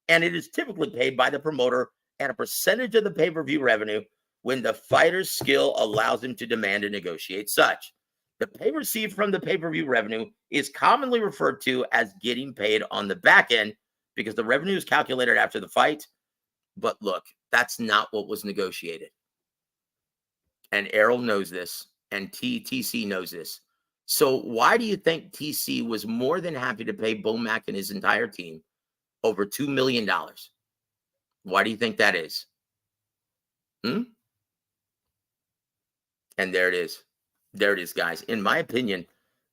and it is typically paid by the promoter and a percentage of the pay-per-view revenue when the fighter's skill allows him to demand and negotiate such. The pay received from the pay-per-view revenue is commonly referred to as getting paid on the back end because the revenue is calculated after the fight. But look, that's not what was negotiated. And Errol knows this, and TC knows this. So why do you think TC was more than happy to pay Bomac and his entire team over $2 million? Why do you think that is? And there it is. There it is, guys. In my opinion,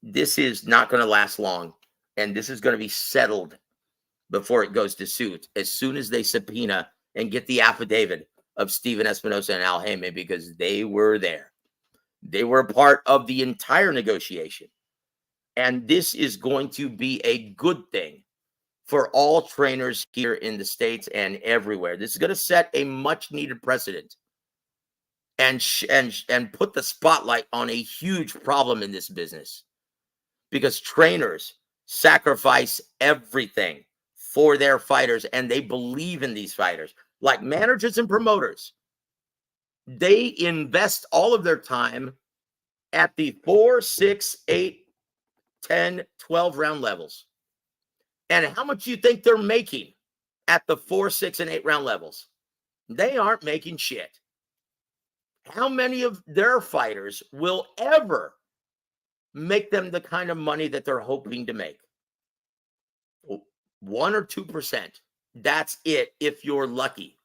this is not going to last long, and this is going to be settled before it goes to suit as soon as they subpoena and get the affidavit of Steven Espinosa and Al Haymon, because they were there. They were a part of the entire negotiation. And this is going to be a good thing for all trainers here in the States and everywhere. This is going to set a much needed precedent and put the spotlight on a huge problem in this business, because trainers sacrifice everything for their fighters and they believe in these fighters. Like managers and promoters, they invest all of their time at the 4, 6, 8, 10, 12 round levels. And how much do you think they're making at the 4, 6, and 8 round levels? They aren't making shit. How many of their fighters will ever make them the kind of money that they're hoping to make? 1 or 2%. That's it if you're lucky.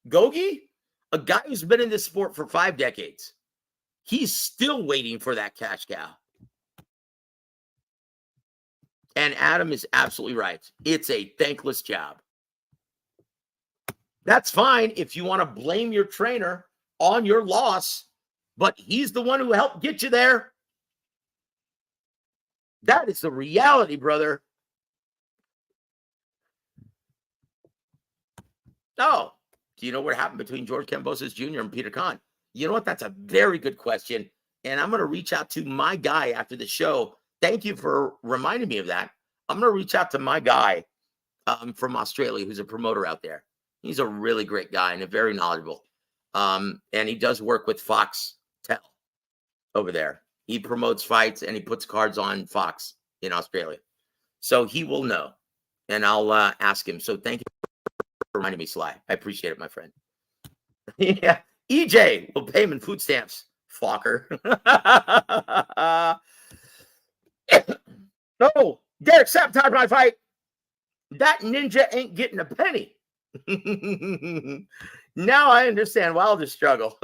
Gogi, a guy who's been in this sport for 5 decades, he's still waiting for that cash cow. And Adam is absolutely right. It's a thankless job. That's fine if you want to blame your trainer on your loss. but he's the one who helped get you there. That is the reality, brother. Oh, do you know what happened between George Kambosos Jr. and Peter Kahn? You know what? That's a very good question. And I'm going to reach out to my guy after the show. Thank you for reminding me of that. I'm going to reach out to my guy from Australia who's a promoter out there. He's a really great guy and a very knowledgeable. And he does work with Fox Tel over there. He promotes fights and he puts cards on Fox in Australia. So he will know. And I'll ask him. So thank you for reminding me, Sly. I appreciate it, my friend. Yeah. EJ will pay him in food stamps. Fokker. No, Derek sabotaged my fight. That ninja ain't getting a penny. Now I understand Wilder's struggle.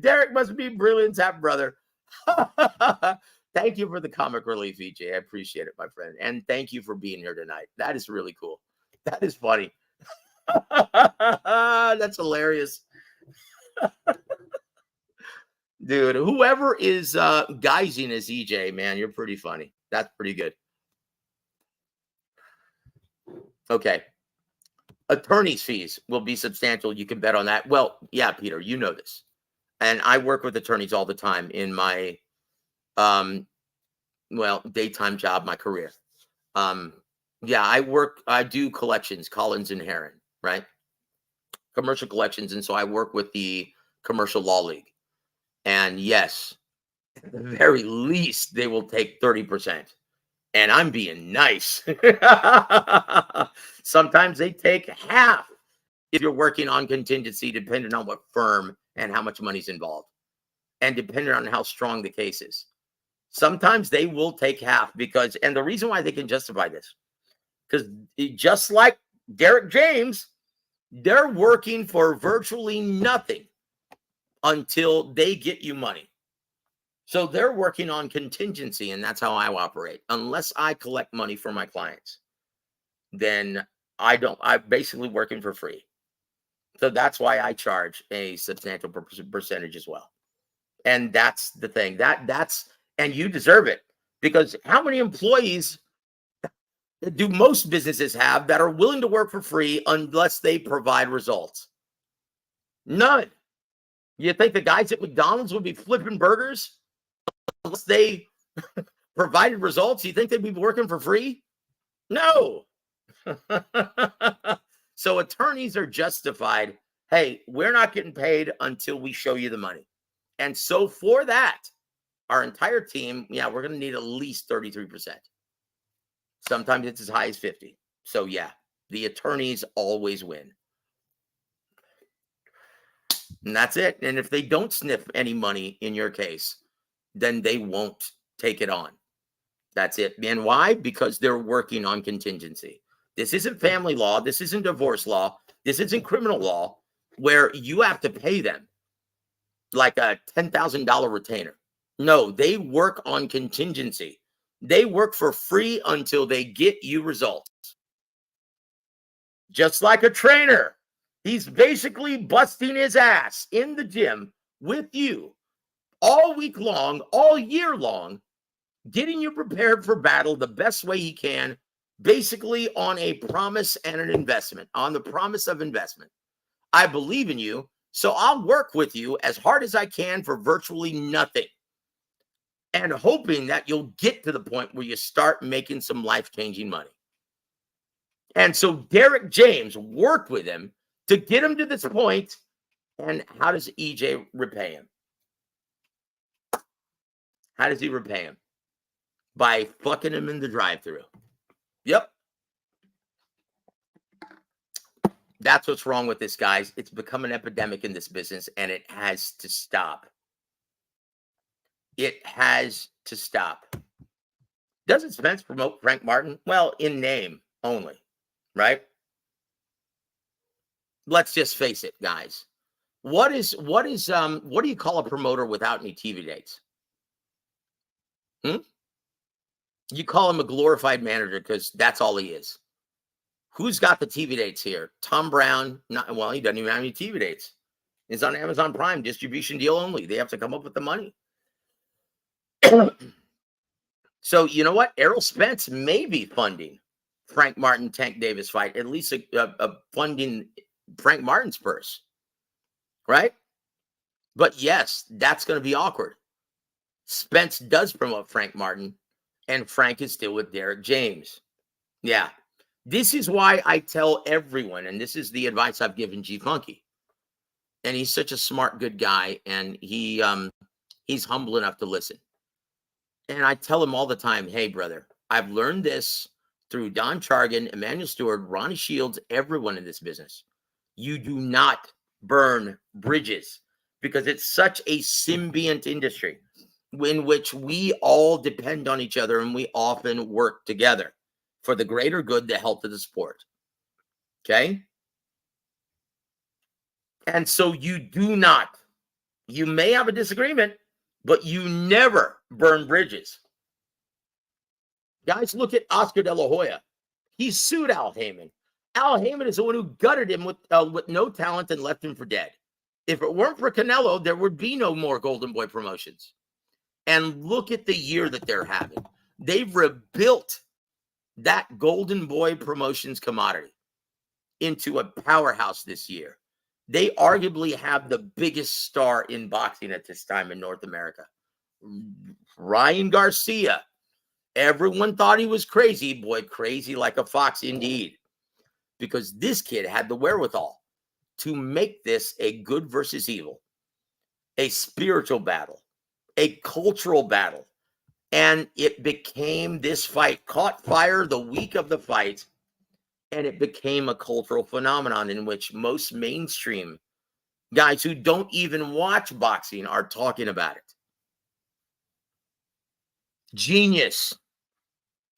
Derek must be brilliant, that brother. Thank you for the comic relief, EJ. I appreciate it, my friend. And thank you for being here tonight. That is really cool. That is funny. That's hilarious. Dude, whoever is guising as EJ, man, you're pretty funny. That's pretty good. Okay. Attorney's fees will be substantial. You can bet on that. Well, yeah, Peter, you know this. And I work with attorneys all the time in my daytime job, my career. I do collections, Collins and Heron, right? Commercial collections. And so I work with the Commercial Law League. And yes, at the very least, they will take 30%. And I'm being nice. Sometimes they take half if you're working on contingency, depending on what firm and how much money's involved. And depending on how strong the case is. Sometimes they will take half and the reason why they can justify this, because just like Derrick James, they're working for virtually nothing until they get you money. So they're working on contingency, and that's how I operate. Unless I collect money for my clients, then I'm basically working for free. So that's why I charge a substantial percentage as well. And that's the thing. And you deserve it, because how many employees do most businesses have that are willing to work for free unless they provide results? None. You think the guys at McDonald's would be flipping burgers unless they provided results? You think they'd be working for free? No. So attorneys are justified. Hey, we're not getting paid until we show you the money. And so for that, our entire team, we're going to need at least 33%. Sometimes it's as high as 50%. So yeah, the attorneys always win. And that's it. And if they don't sniff any money in your case, then they won't take it on. That's it. And why? Because they're working on contingency. This isn't family law. This isn't divorce law. This isn't criminal law where you have to pay them like a $10,000 retainer. No, they work on contingency. They work for free until they get you results. Just like a trainer. He's basically busting his ass in the gym with you all week long, all year long, getting you prepared for battle the best way he can, basically on a promise and an investment, on the promise of investment. I believe in you, so I'll work with you as hard as I can for virtually nothing, and hoping that you'll get to the point where you start making some life-changing money. And so Derrick James worked with him to get him to this point. And how does EJ repay him? How does he repay him? By fucking him in the drive-thru. Yep. That's what's wrong with this, guys. It's become an epidemic in this business, and it has to stop. It has to stop. Doesn't Spence promote Frank Martin? Well, in name only, right? Let's just face it, guys. What do you call a promoter without any TV dates? You call him a glorified manager because that's all he is. Who's got the TV dates here? Tom Brown? He doesn't even have any TV dates. It's on Amazon Prime, distribution deal only. They have to come up with the money. So you know what? Errol Spence may be funding Frank Martin Tank Davis fight, at least funding Frank Martin's purse, right? But yes, that's going to be awkward. Spence does promote Frank Martin, and Frank is still with Derrick James. Yeah. This is why I tell everyone, and this is the advice I've given G Funky. And he's such a smart, good guy, and he's humble enough to listen. And I tell him all the time, hey, brother, I've learned this through Don Chargan, Emmanuel Stewart, Ronnie Shields, everyone in this business. You do not burn bridges because it's such a symbiont industry in which we all depend on each other and we often work together for the greater good, the health of the sport. Okay? And so you do not, you may have a disagreement, but you never burn bridges. Guys, look at Oscar De La Hoya. He sued Al Heyman. Al Heyman is the one who gutted him with no talent and left him for dead. If it weren't for Canelo, there would be no more Golden Boy promotions. And look at the year that they're having. They've rebuilt that Golden Boy promotions commodity into a powerhouse this year. They arguably have the biggest star in boxing at this time in North America. Ryan Garcia. Everyone thought he was crazy. Boy, crazy like a fox indeed. Because this kid had the wherewithal to make this a good versus evil, a spiritual battle, a cultural battle. And it became, this fight caught fire the week of the fight, and it became a cultural phenomenon in which most mainstream guys who don't even watch boxing are talking about it. Genius.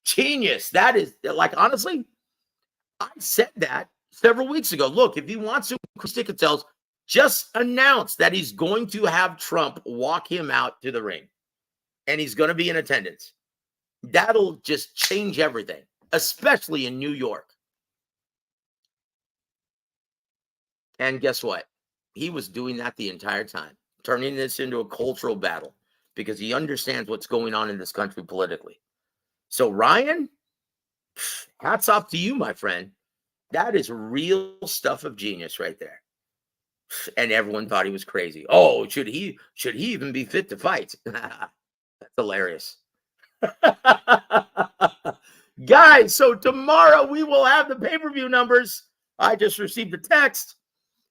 Genius. That is, like, honestly, I said that several weeks ago. Look, if he wants to increase ticket sales, just announce that he's going to have Trump walk him out to the ring. And he's going to be in attendance. That'll just change everything, especially in New York. And guess what? He was doing that the entire time, turning this into a cultural battle because he understands what's going on in this country politically. So, Ryan, hats off to you, my friend. That is real stuff of genius right there. And everyone thought he was crazy. Oh, should he even be fit to fight? That's hilarious. Guys, so tomorrow we will have the pay-per-view numbers. I just received a text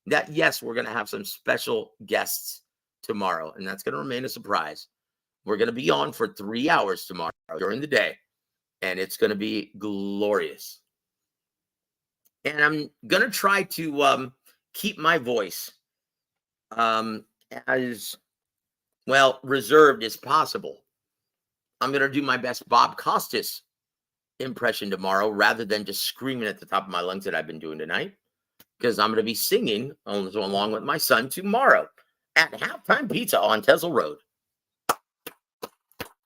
that, yes, we're going to have some special guests tomorrow, and that's going to remain a surprise. We're going to be on for 3 hours tomorrow during the day, and it's going to be glorious. And I'm going to try to keep my voice as, well, reserved as possible. I'm going to do my best Bob Costas impression tomorrow rather than just screaming at the top of my lungs that I've been doing tonight, because I'm going to be singing along with my son tomorrow at Halftime Pizza on Tesla Road.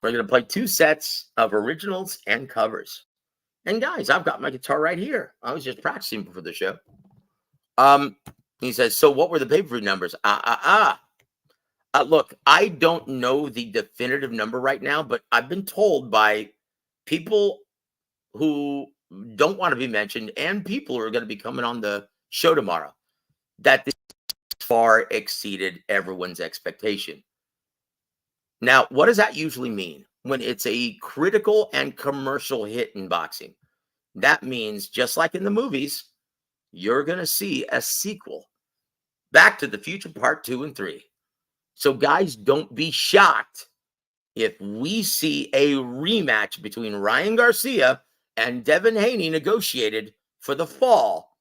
We're going to play 2 sets of originals and covers. And guys, I've got my guitar right here. I was just practicing before the show. He says, so what were the pay-per-view numbers? Look, I don't know the definitive number right now, but I've been told by people who don't want to be mentioned and people who are going to be coming on the show tomorrow that this far exceeded everyone's expectation. Now, what does that usually mean? When it's a critical and commercial hit in boxing, that means, just like in the movies, you're going to see a sequel. Back to the Future Part 2 and 3. So, guys, don't be shocked if we see a rematch between Ryan Garcia and Devin Haney negotiated for the fall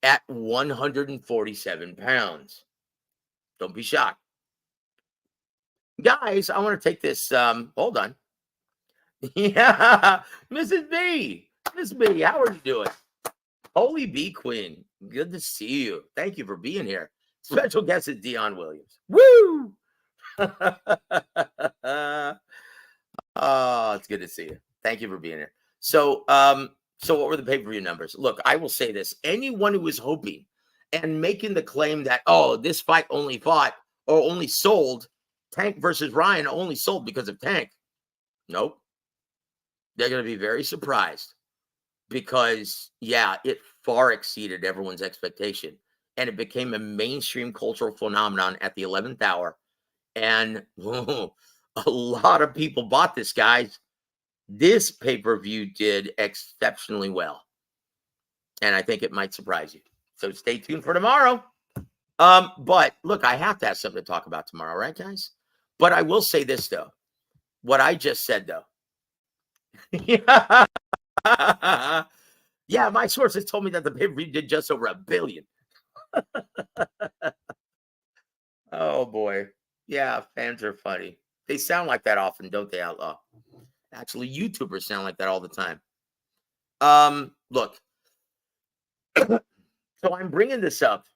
at 147 pounds. Don't be shocked. Guys, I want to take this. Hold on. Yeah, Mrs. B. Miss B, how are you doing? Holy Bee Queen. Good to see you. Thank you for being here. Special guest is Dion Williams. Woo! Oh, it's good to see you. Thank you for being here. So what were the pay-per-view numbers? Look, I will say this. Anyone who was hoping and making the claim that, oh, this fight only fought or only sold, Tank versus Ryan only sold because of Tank. Nope. They're going to be very surprised because, yeah, it far exceeded everyone's expectation. And it became a mainstream cultural phenomenon at the 11th hour. And a lot of people bought this, guys. This pay-per-view did exceptionally well. And I think it might surprise you. So stay tuned for tomorrow. But look, I have to have something to talk about tomorrow, right, guys? But I will say this, though. What I just said, though. Yeah. Yeah, my sources told me that the pay-per-view did just over $1 billion. Oh, boy. Yeah, fans are funny. They sound like that often, don't they, Outlaw? Actually, YouTubers sound like that all the time. Look. So I'm bringing this up,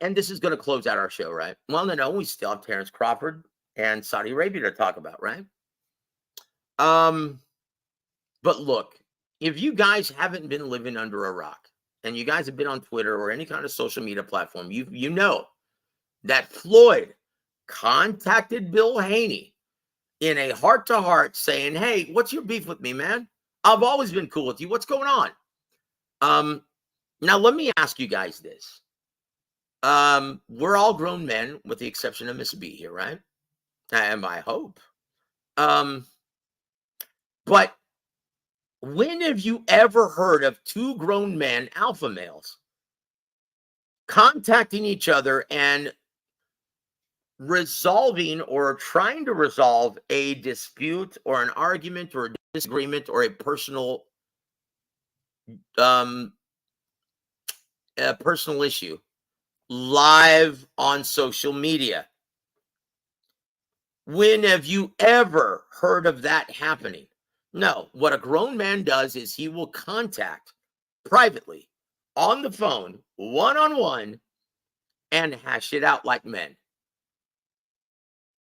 and this is going to close out our show, right? Well, no, we still have Terrence Crawford and Saudi Arabia to talk about, right? But look, if you guys haven't been living under a rock, and you guys have been on Twitter or any kind of social media platform, you know that Floyd contacted Bill Haney in a heart-to-heart saying, hey, what's your beef with me, man? I've always been cool with you. What's going on? Now, let me ask you guys this. We're all grown men, with the exception of Miss B here, right? And I hope. But when have you ever heard of two grown men, alpha males, contacting each other and resolving or trying to resolve a dispute or an argument or a disagreement or a personal issue live on social media? When have you ever heard of that happening? No. What a grown man does is he will contact privately on the phone, one-on-one, and hash it out like men.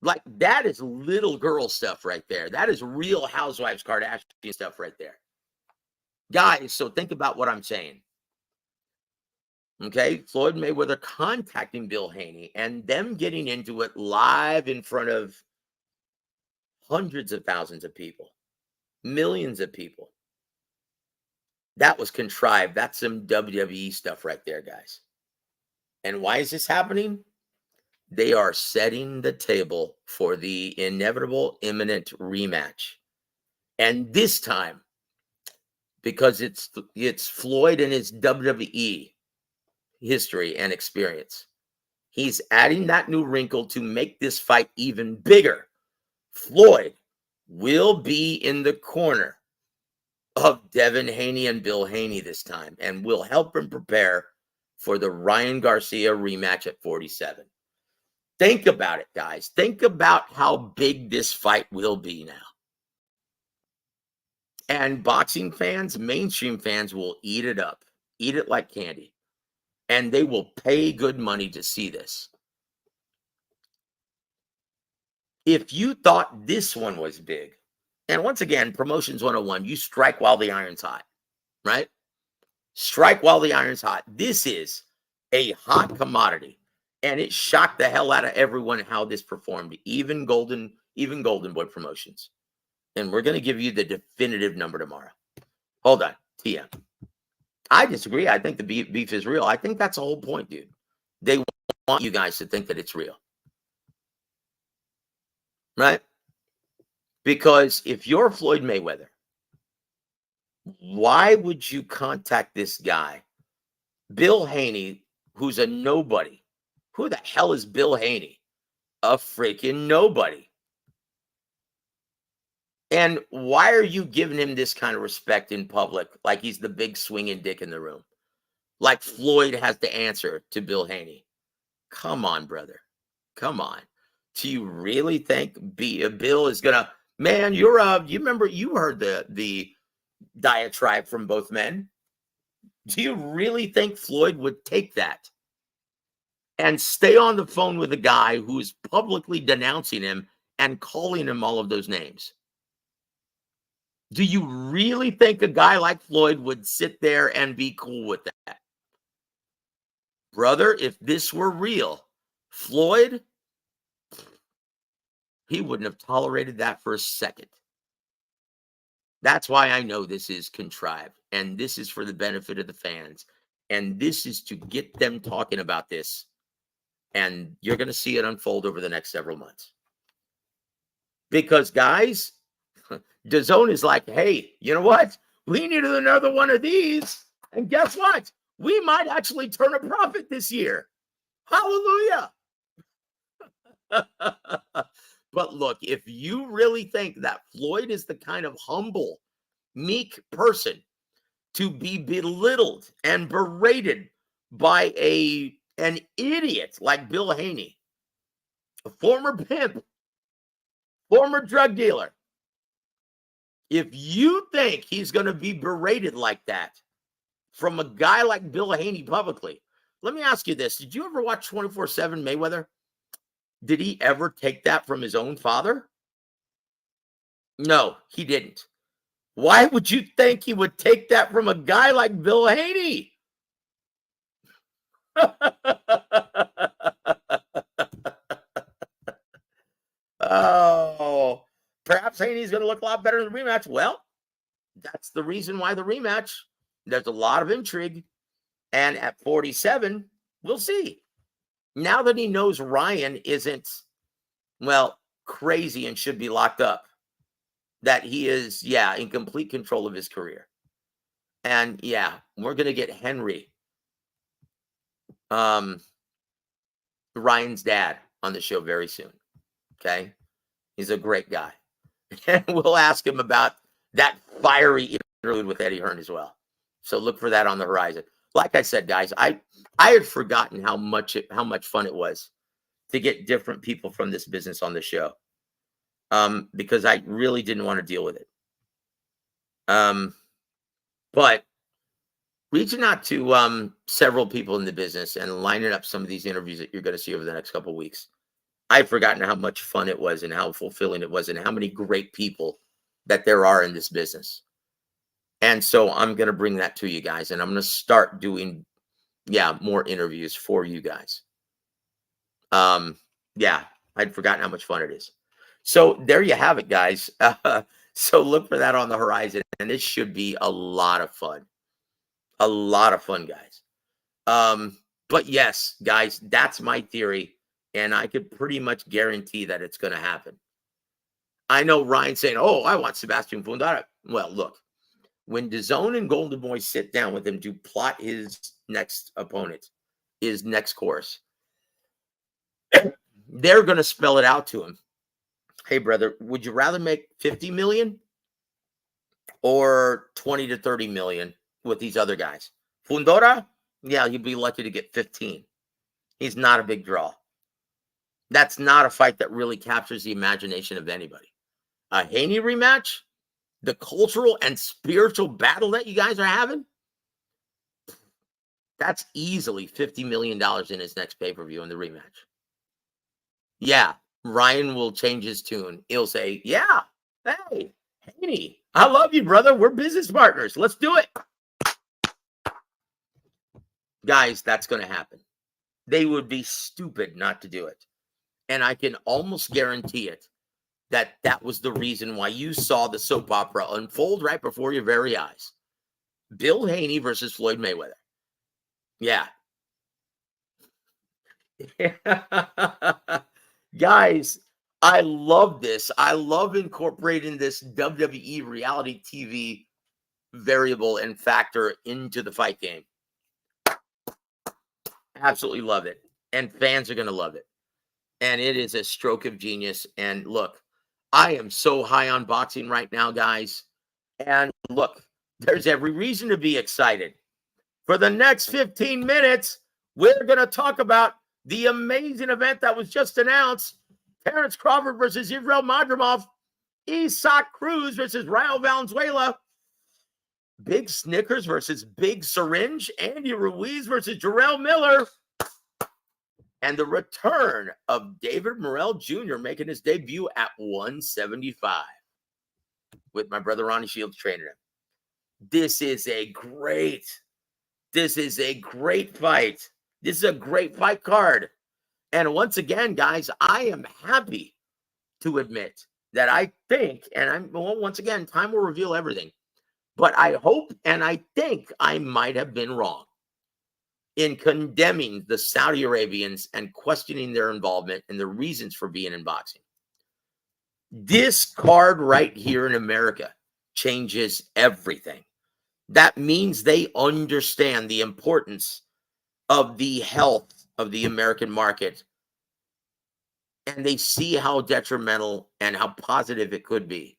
Like, that is little girl stuff right there. That is real Housewives Kardashian stuff right there. Guys, so think about what I'm saying. Okay, Floyd Mayweather contacting Bill Haney and them getting into it live in front of hundreds of thousands of people, millions of people. That was contrived. That's some WWE stuff right there, guys. And why is this happening? They are setting the table for the inevitable, imminent rematch. And this time, because it's Floyd and his WWE history and experience, he's adding that new wrinkle to make this fight even bigger. Floyd will be in the corner of Devin Haney and Bill Haney this time, and will help him prepare for the Ryan Garcia rematch at 47. Think about it, guys. Think about how big this fight will be now. And boxing fans, mainstream fans, will eat it up, eat it like candy, and they will pay good money to see this. If you thought this one was big, and once again, Promotions 101, you strike while the iron's hot, right? Strike while the iron's hot. This is a hot commodity, and it shocked the hell out of everyone how this performed, even Golden Boy Promotions. And we're going to give you the definitive number tomorrow. Hold on, TM. I disagree. I think the beef is real. I think that's the whole point, dude. They want you guys to think that it's real. Right? Because if you're Floyd Mayweather, why would you contact this guy, Bill Haney, who's a nobody? Who the hell is Bill Haney? A freaking nobody. And why are you giving him this kind of respect in public, like he's the big swinging dick in the room? Like Floyd has to answer to Bill Haney. Come on, brother. Come on. Do you really think Bill is going to... Man, you remember, you heard the diatribe from both men. Do you really think Floyd would take that and stay on the phone with a guy who is publicly denouncing him and calling him all of those names? Do you really think a guy like Floyd would sit there and be cool with that? Brother, if this were real, Floyd, he wouldn't have tolerated that for a second. That's why I know this is contrived, and this is for the benefit of the fans, and this is to get them talking about this, and you're going to see it unfold over the next several months. Because, guys, DAZN is like, hey, you know what? We needed another one of these, and guess what? We might actually turn a profit this year. Hallelujah. But look, if you really think that Floyd is the kind of humble, meek person to be belittled and berated by an idiot like Bill Haney, a former pimp, former drug dealer, if you think he's going to be berated like that from a guy like Bill Haney publicly, let me ask you this. Did you ever watch 24/7 Mayweather? Did he ever take that from his own father? No, he didn't. Why would you think he would take that from a guy like Bill Haney? Oh, perhaps Haney's going to look a lot better in the rematch. Well, that's the reason why the rematch. There's a lot of intrigue. And at 47, we'll see. Now that he knows Ryan isn't, well, crazy and should be locked up, that he is, in complete control of his career. And we're going to get Henry, Ryan's dad, on the show very soon. Okay. He's a great guy. And we'll ask him about that fiery interlude with Eddie Hearn as well. So look for that on the horizon. Like I said, guys, I had forgotten how much fun it was to get different people from this business on the show. Because I really didn't want to deal with it. But reaching out to several people in the business and lining up some of these interviews that you're going to see over the next couple of weeks, I've forgotten how much fun it was and how fulfilling it was and how many great people that there are in this business. And so I'm going to bring that to you guys, and I'm going to start doing, more interviews for you guys. I'd forgotten how much fun it is. So there you have it, guys. So look for that on the horizon, and this should be a lot of fun. A lot of fun, guys. But yes, guys, that's my theory, and I could pretty much guarantee that it's going to happen. I know Ryan saying, oh, I want Sebastian Fundora. Well, look, when DAZN and Golden Boy sit down with him to plot his next opponent, his next course, they're going to spell it out to him. Hey, brother, would you rather make 50 million or 20 to 30 million with these other guys? Fundora, you'd be lucky to get 15. He's not a big draw. That's not a fight that really captures the imagination of anybody. A Haney rematch, the cultural and spiritual battle that you guys are having, that's easily $50 million in his next pay-per-view in the rematch. Ryan will change his tune. He'll say, hey, Haney, I love you, brother. We're business partners. Let's do it. Guys, that's going to happen. They would be stupid not to do it. And I can almost guarantee it that was the reason why you saw the soap opera unfold right before your very eyes. Bill Haney versus Floyd Mayweather. Guys, I love this. I love incorporating this WWE reality TV variable and factor into the fight game. Absolutely love it. And fans are going to love it. And it is a stroke of genius. And look, I am so high on boxing right now, guys. And look, there's every reason to be excited. For the next 15 minutes, we're going to talk about the amazing event that was just announced. Terrence Crawford versus Israel Madrimov. Isaac Cruz versus Raul Valenzuela. Big Snickers versus Big Syringe. Andy Ruiz versus Jarrell Miller. And the return of David Morrell Jr. making his debut at 175 with my brother Ronnie Shields training him. This is a great fight. This is a great fight card. And once again, guys, I am happy to admit that I think, and once again, time will reveal everything, but I hope and I think I might have been wrong in condemning the Saudi Arabians and questioning their involvement and the reasons for being in boxing. This card right here in America changes everything. That means they understand the importance of the health of the American market, and they see how detrimental and how positive it could be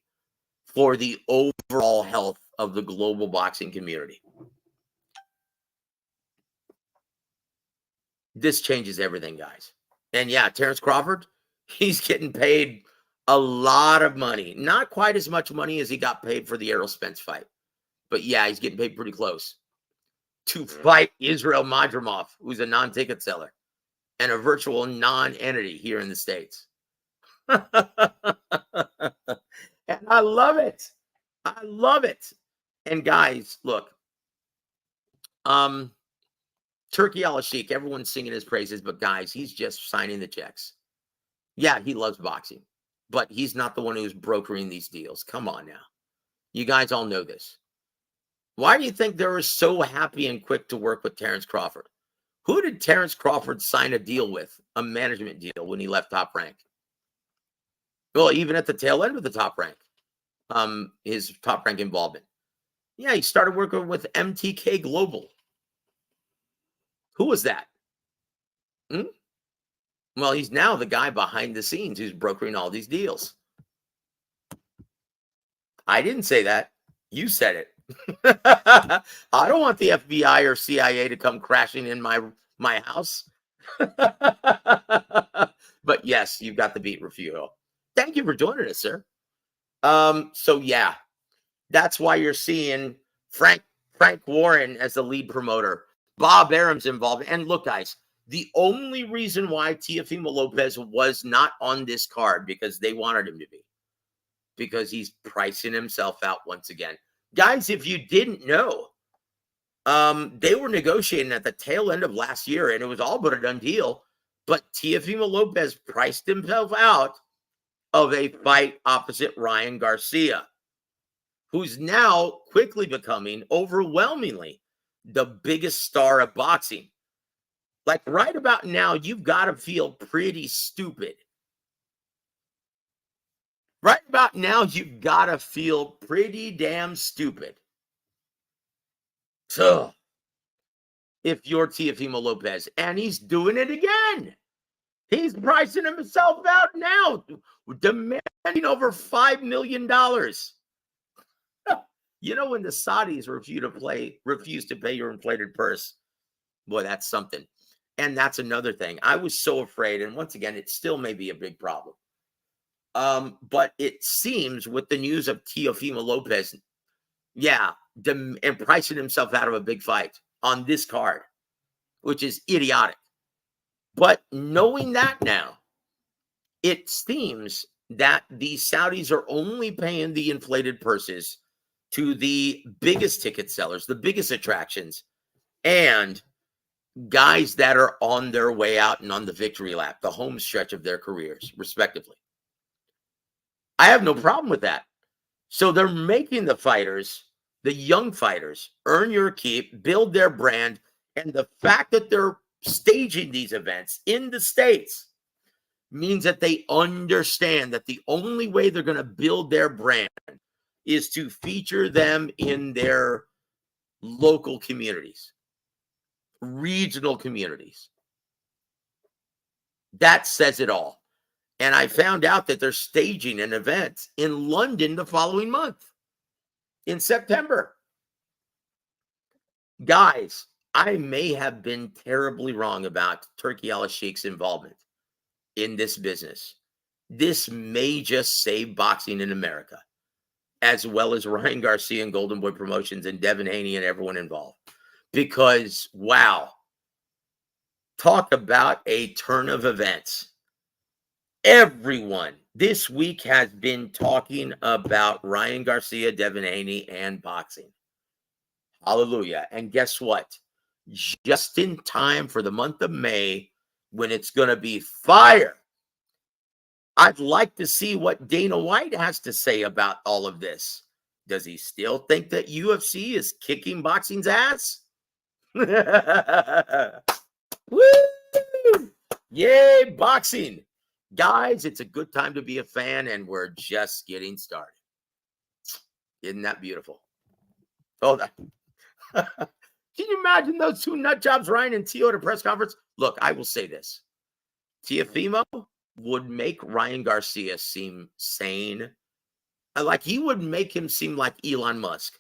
for the overall health of the global boxing community. This changes everything, guys. And yeah, Terrence Crawford, he's getting paid a lot of money. Not quite as much money as he got paid for the Errol Spence fight. But yeah, he's getting paid pretty close to fight Israel Madrimov, who's a non-ticket seller and a virtual non-entity here in the States. And I love it. I love it. And guys, look, Turkey Al-Sheikh, everyone's singing his praises, but guys, he's just signing the checks. Yeah, he loves boxing, but he's not the one who's brokering these deals. Come on now. You guys all know this. Why do you think they were so happy and quick to work with Terrence Crawford? Who did Terrence Crawford sign a deal with, a management deal, when he left Top Rank? Well, even at the tail end of the Top Rank, his Top Rank involvement. Yeah, he started working with MTK Global. Who was that? Well, he's now the guy behind the scenes who's brokering all these deals. I didn't say that. You said it. I don't want the FBI or CIA to come crashing in my house. But yes, you've got the beat, Rufio. Thank you for joining us, sir. So yeah, that's why you're seeing Frank Warren as the lead promoter. Bob Arum's involved. And look, guys, the only reason why Teofimo Lopez was not on this card, because they wanted him to be, because he's pricing himself out once again. Guys, if you didn't know, they were negotiating at the tail end of last year, and it was all but a done deal. But Teofimo Lopez priced himself out of a fight opposite Ryan Garcia, who's now quickly becoming overwhelmingly the biggest star of boxing. Like right about now, you've got to feel pretty stupid. Right about now, you've got to feel pretty damn stupid. So, if you're Teofimo Lopez, and he's doing it again. He's pricing himself out now, demanding over $5 million. You know, when the Saudis refuse to pay your inflated purse, boy, that's something. And that's another thing. I was so afraid, and once again, it still may be a big problem. But it seems with the news of Teofimo Lopez, and pricing himself out of a big fight on this card, which is idiotic. But knowing that now, it seems that the Saudis are only paying the inflated purses to the biggest ticket sellers, the biggest attractions, and guys that are on their way out and on the victory lap, the home stretch of their careers, respectively. I have no problem with that. So they're making the fighters, the young fighters, earn your keep, build their brand, and the fact that they're staging these events in the States means that they understand that the only way they're going to build their brand is to feature them in their local communities, regional communities. That says it all. And I found out that they're staging an event in London the following month, in September. Guys, I may have been terribly wrong about Turkey Al-Sheikh's involvement in this business. This may just save boxing in America, as well as Ryan Garcia and Golden Boy Promotions and Devin Haney and everyone involved. Because, wow, talk about a turn of events. Everyone this week has been talking about Ryan Garcia, Devin Haney, and boxing. Hallelujah. And guess what? just in time for the month of May when it's going to be fire. I'd like to see what Dana White has to say about all of this. Does he still think that UFC is kicking boxing's ass? Woo! Yay, boxing. Guys, it's a good time to be a fan, and we're just getting started. Isn't that beautiful? Hold on. Can you imagine those two nut jobs, Ryan and Tio, at a press conference? Look, I will say this. Teofimo would make Ryan Garcia seem sane. Like, he would make him seem like Elon Musk.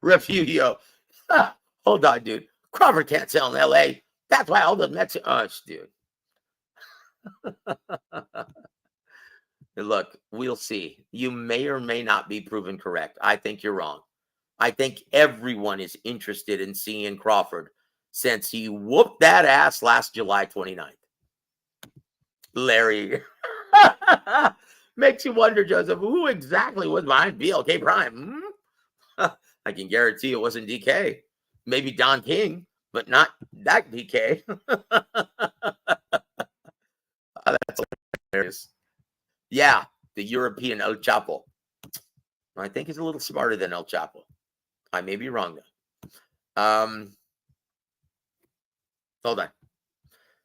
Refugio. Hold on, dude. Crawford can't sell in L.A. That's why all the Mexicans... dude. Look, we'll see. You may or may not be proven correct. I think you're wrong. I think everyone is interested in seeing Crawford since he whooped that ass last July 29th. Larry. Makes you wonder, Joseph, who exactly was behind BLK Prime? I can guarantee it wasn't DK. Maybe Don King, but not that DK. That's hilarious. Yeah, the European El Chapo. I think he's a little smarter than El Chapo. I may be wrong, though. Hold on.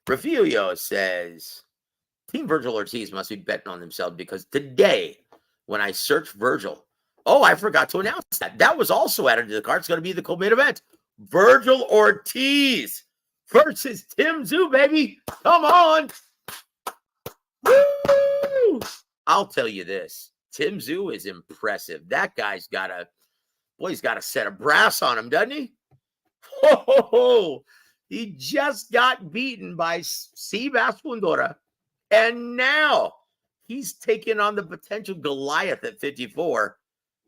Refugio says, Team Virgil Ortiz must be betting on themselves because today, when I searched Virgil, I forgot to announce that. That was also added to the card. It's going to be the co-main event. Virgil Ortiz versus Tim Tszyu, baby. Come on. Woo! I'll tell you this. Tim Tszyu is impressive. That guy's got he's got a set of brass on him, doesn't he? He just got beaten by Seabass Fundora, and now he's taking on the potential Goliath at 54,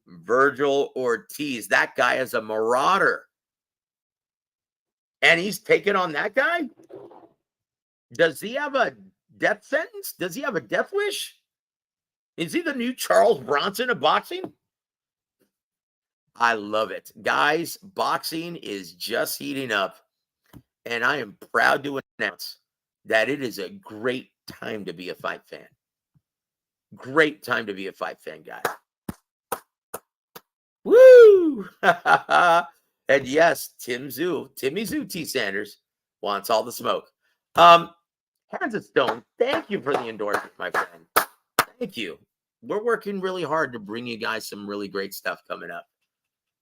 Virgil Ortiz. That guy is a marauder. And he's taking on that guy? Does he have a death sentence? Does he have a death wish? Is he the new Charles Bronson of boxing? I love it. Guys, boxing is just heating up. And I am proud to announce that it is a great time to be a fight fan. Great time to be a fight fan, guys. Woo! And yes, Timmy Tszyu T. Sanders wants all the smoke. Hands of Stone, thank you for the endorsement, my friend. Thank you. We're working really hard to bring you guys some really great stuff coming up.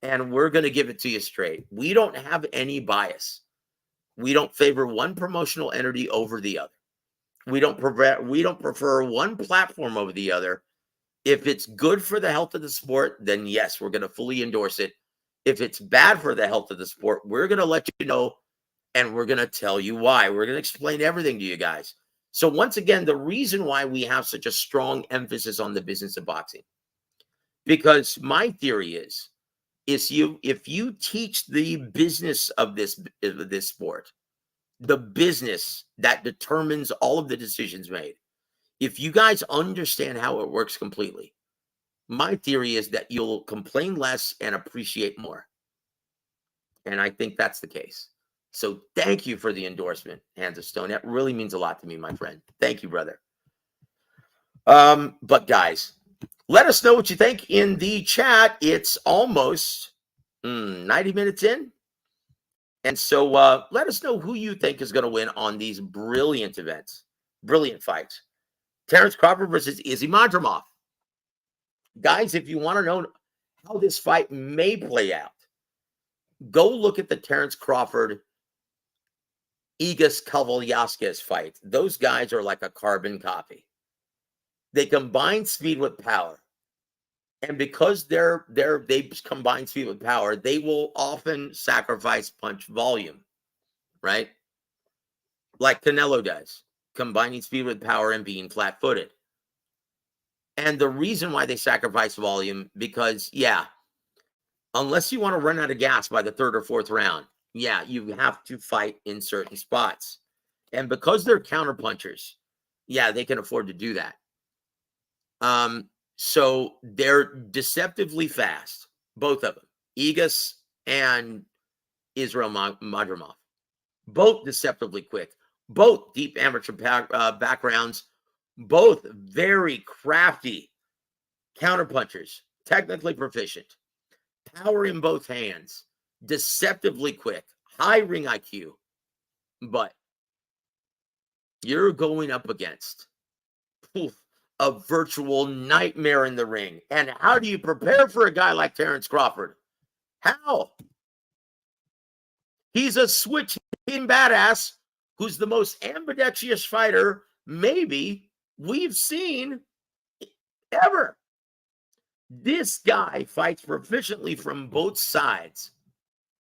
And we're going to give it to you straight. We don't have any bias. We don't favor one promotional entity over the other. We don't prefer one platform over the other. If it's good for the health of the sport, then yes, we're going to fully endorse it. If it's bad for the health of the sport, we're going to let you know, and we're going to tell you why. We're going to explain everything to you guys. So once again, the reason why we have such a strong emphasis on the business of boxing, because my theory is if you teach the business of this sport, the business that determines all of the decisions made, if you guys understand how it works completely, my theory is that you'll complain less and appreciate more. And I think that's the case. So thank you for the endorsement, Hands of Stone. That really means a lot to me, my friend. Thank you, brother. But guys, let us know what you think in the chat. It's almost 90 minutes in. And so let us know who you think is going to win on these brilliant events, brilliant fights. Terrence Crawford versus Izzy Madrimov. Guys, if you want to know how this fight may play out, go look at the Terrence Crawford Igas Kovalyaskis fight. Those guys are like a carbon copy. They combine speed with power. And because they combine speed with power, they will often sacrifice punch volume, right? Like Canelo does, combining speed with power and being flat-footed. And the reason why they sacrifice volume, because, yeah, unless you want to run out of gas by the third or fourth round, yeah, you have to fight in certain spots. And because they're counterpunchers, yeah, they can afford to do that. So they're deceptively fast, both of them. Igas and Israel Madrimov. Both deceptively quick, both deep amateur backgrounds, both very crafty counterpunchers, technically proficient, power in both hands, deceptively quick, high ring IQ. But you're going up against a virtual nightmare in the ring. And how do you prepare for a guy like Terrence Crawford? How? He's a switch hitting badass who's the most ambidextrous fighter maybe we've seen ever. This guy fights proficiently from both sides.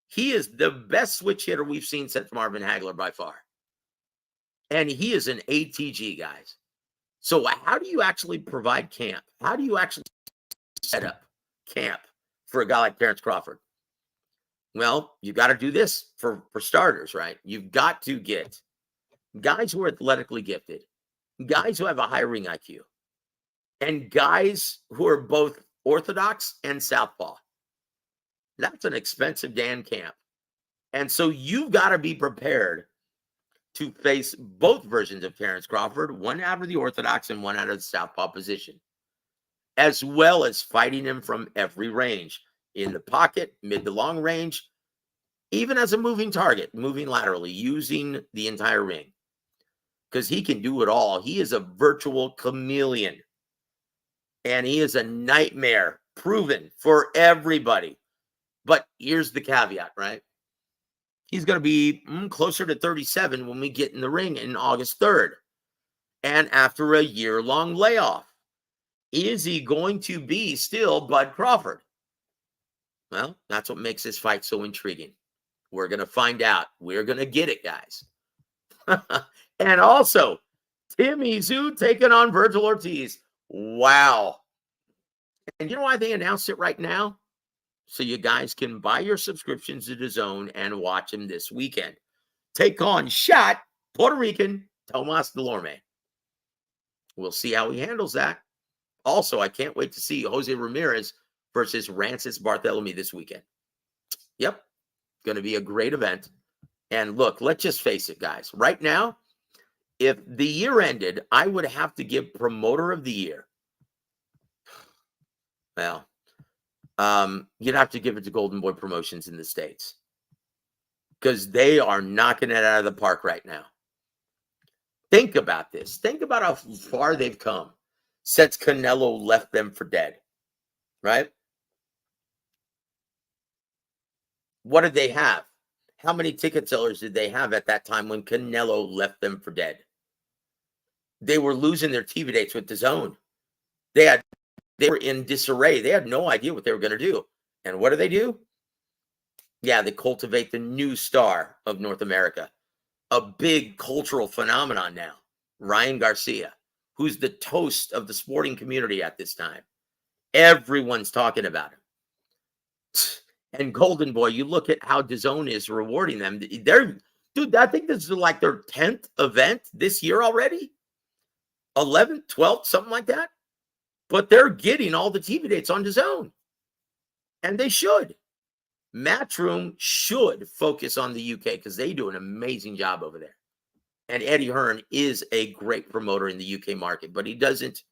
He is the best switch hitter we've seen since Marvin Hagler by far. And he is an ATG, guys. So how do you actually provide camp? How do you actually set up camp for a guy like Terrence Crawford? Well, you got to do this for starters, right? You've got to get guys who are athletically gifted, guys who have a high ring IQ, and guys who are both orthodox and southpaw. That's an expensive damn camp. And so you've got to be prepared to face both versions of Terrence Crawford, one out of the orthodox and one out of the southpaw position, as well as fighting him from every range, in the pocket, mid to long range, even as a moving target, moving laterally, using the entire ring, because he can do it all. He is a virtual chameleon, and he is a nightmare, proven for everybody. But here's the caveat, right? He's going to be closer to 37 when we get in the ring in August 3rd. And after a year-long layoff, is he going to be still Bud Crawford? Well, that's what makes this fight so intriguing. We're going to find out. We're going to get it, guys. And also, Timmy Zoo taking on Virgil Ortiz. Wow. And you know why they announced it right now? So you guys can buy your subscriptions to DAZN and watch him this weekend. Take on shot Puerto Rican Tomas Delorme. We'll see how he handles that. Also, I can't wait to see Jose Ramirez versus Rancis Barthélemy this weekend. Yep, going to be a great event. And look, let's just face it, guys. Right now, if the year ended, I would have to give Promoter of the Year. Well, you'd have to give it to Golden Boy Promotions in the States, because they are knocking it out of the park right now. Think about this. Think about how far they've come since Canelo left them for dead, right? What did they have? How many ticket sellers did they have at that time when Canelo left them for dead? They were losing their TV dates with DAZN. They were in disarray. They had no idea what they were going to do. And what do? Yeah, they cultivate the new star of North America, a big cultural phenomenon now, Ryan Garcia, who's the toast of the sporting community at this time. Everyone's talking about him. And Golden Boy, you look at how DAZN is rewarding them. Dude, I think this is like their 10th event this year already. 11th, 12th, something like that. But they're getting all the TV dates on DAZN. And they should. Matchroom should focus on the UK because they do an amazing job over there. And Eddie Hearn is a great promoter in the UK market, but he doesn't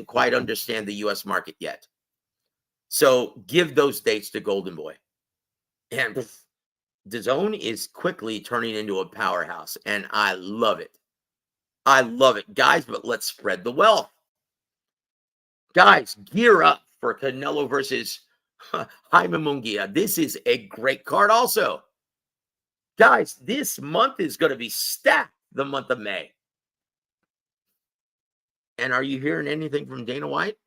quite understand the US market yet. So give those dates to Golden Boy. And DAZN is quickly turning into a powerhouse, and I love it. I love it, guys, but let's spread the wealth. Guys, gear up for Canelo versus Jaime Munguia. This is a great card also. Guys, this month is going to be stacked, the month of May. And are you hearing anything from Dana White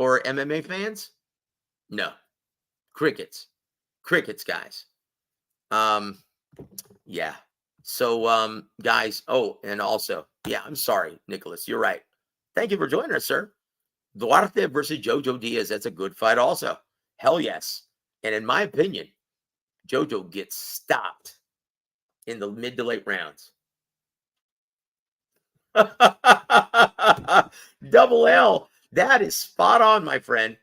or MMA fans? No. Crickets. Crickets, guys. Yeah. So, guys, and also, yeah, I'm sorry, Nicholas, you're right. Thank you for joining us, sir. Duarte versus Jojo Diaz. That's a good fight also. Hell yes. And in my opinion, Jojo gets stopped in the mid to late rounds. Double L. That is spot on, my friend.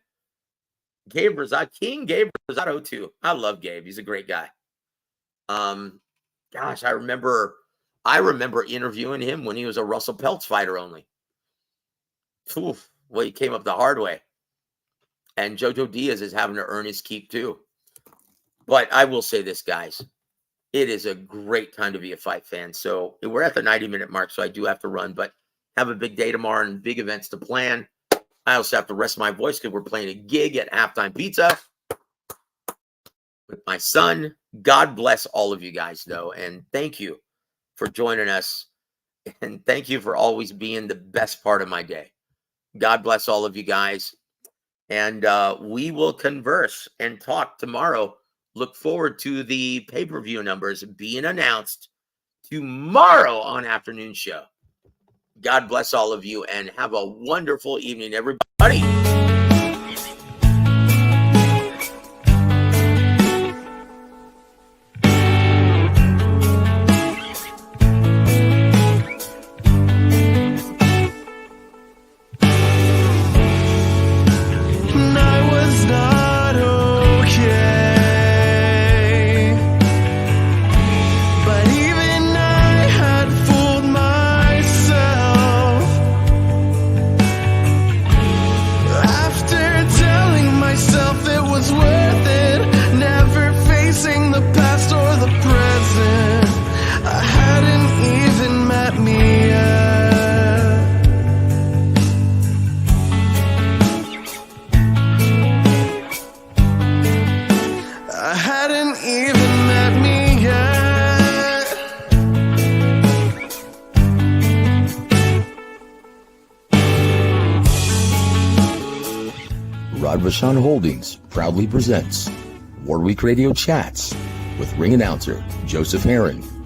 Gabe Rosado, King Gabe Rosado too. I love Gabe. He's a great guy. Gosh, I remember interviewing him when he was a Russell Peltz fighter only. Oof, well, he came up the hard way. And Jojo Diaz is having to earn his keep too. But I will say this, guys. It is a great time to be a fight fan. So we're at the 90-minute mark, so I do have to run, but have a big day tomorrow and big events to plan. I also have to rest my voice because we're playing a gig at Halftime Pizza with my son. God bless all of you guys, though, and thank you for joining us, and thank you for always being the best part of my day. God bless all of you guys, and we will converse and talk tomorrow. Look forward to the pay-per-view numbers being announced tomorrow on Afternoon Show. God bless all of you and have a wonderful evening, everybody. Radvashan Holdings proudly presents War Week Radio Chats with ring announcer Joseph Herring.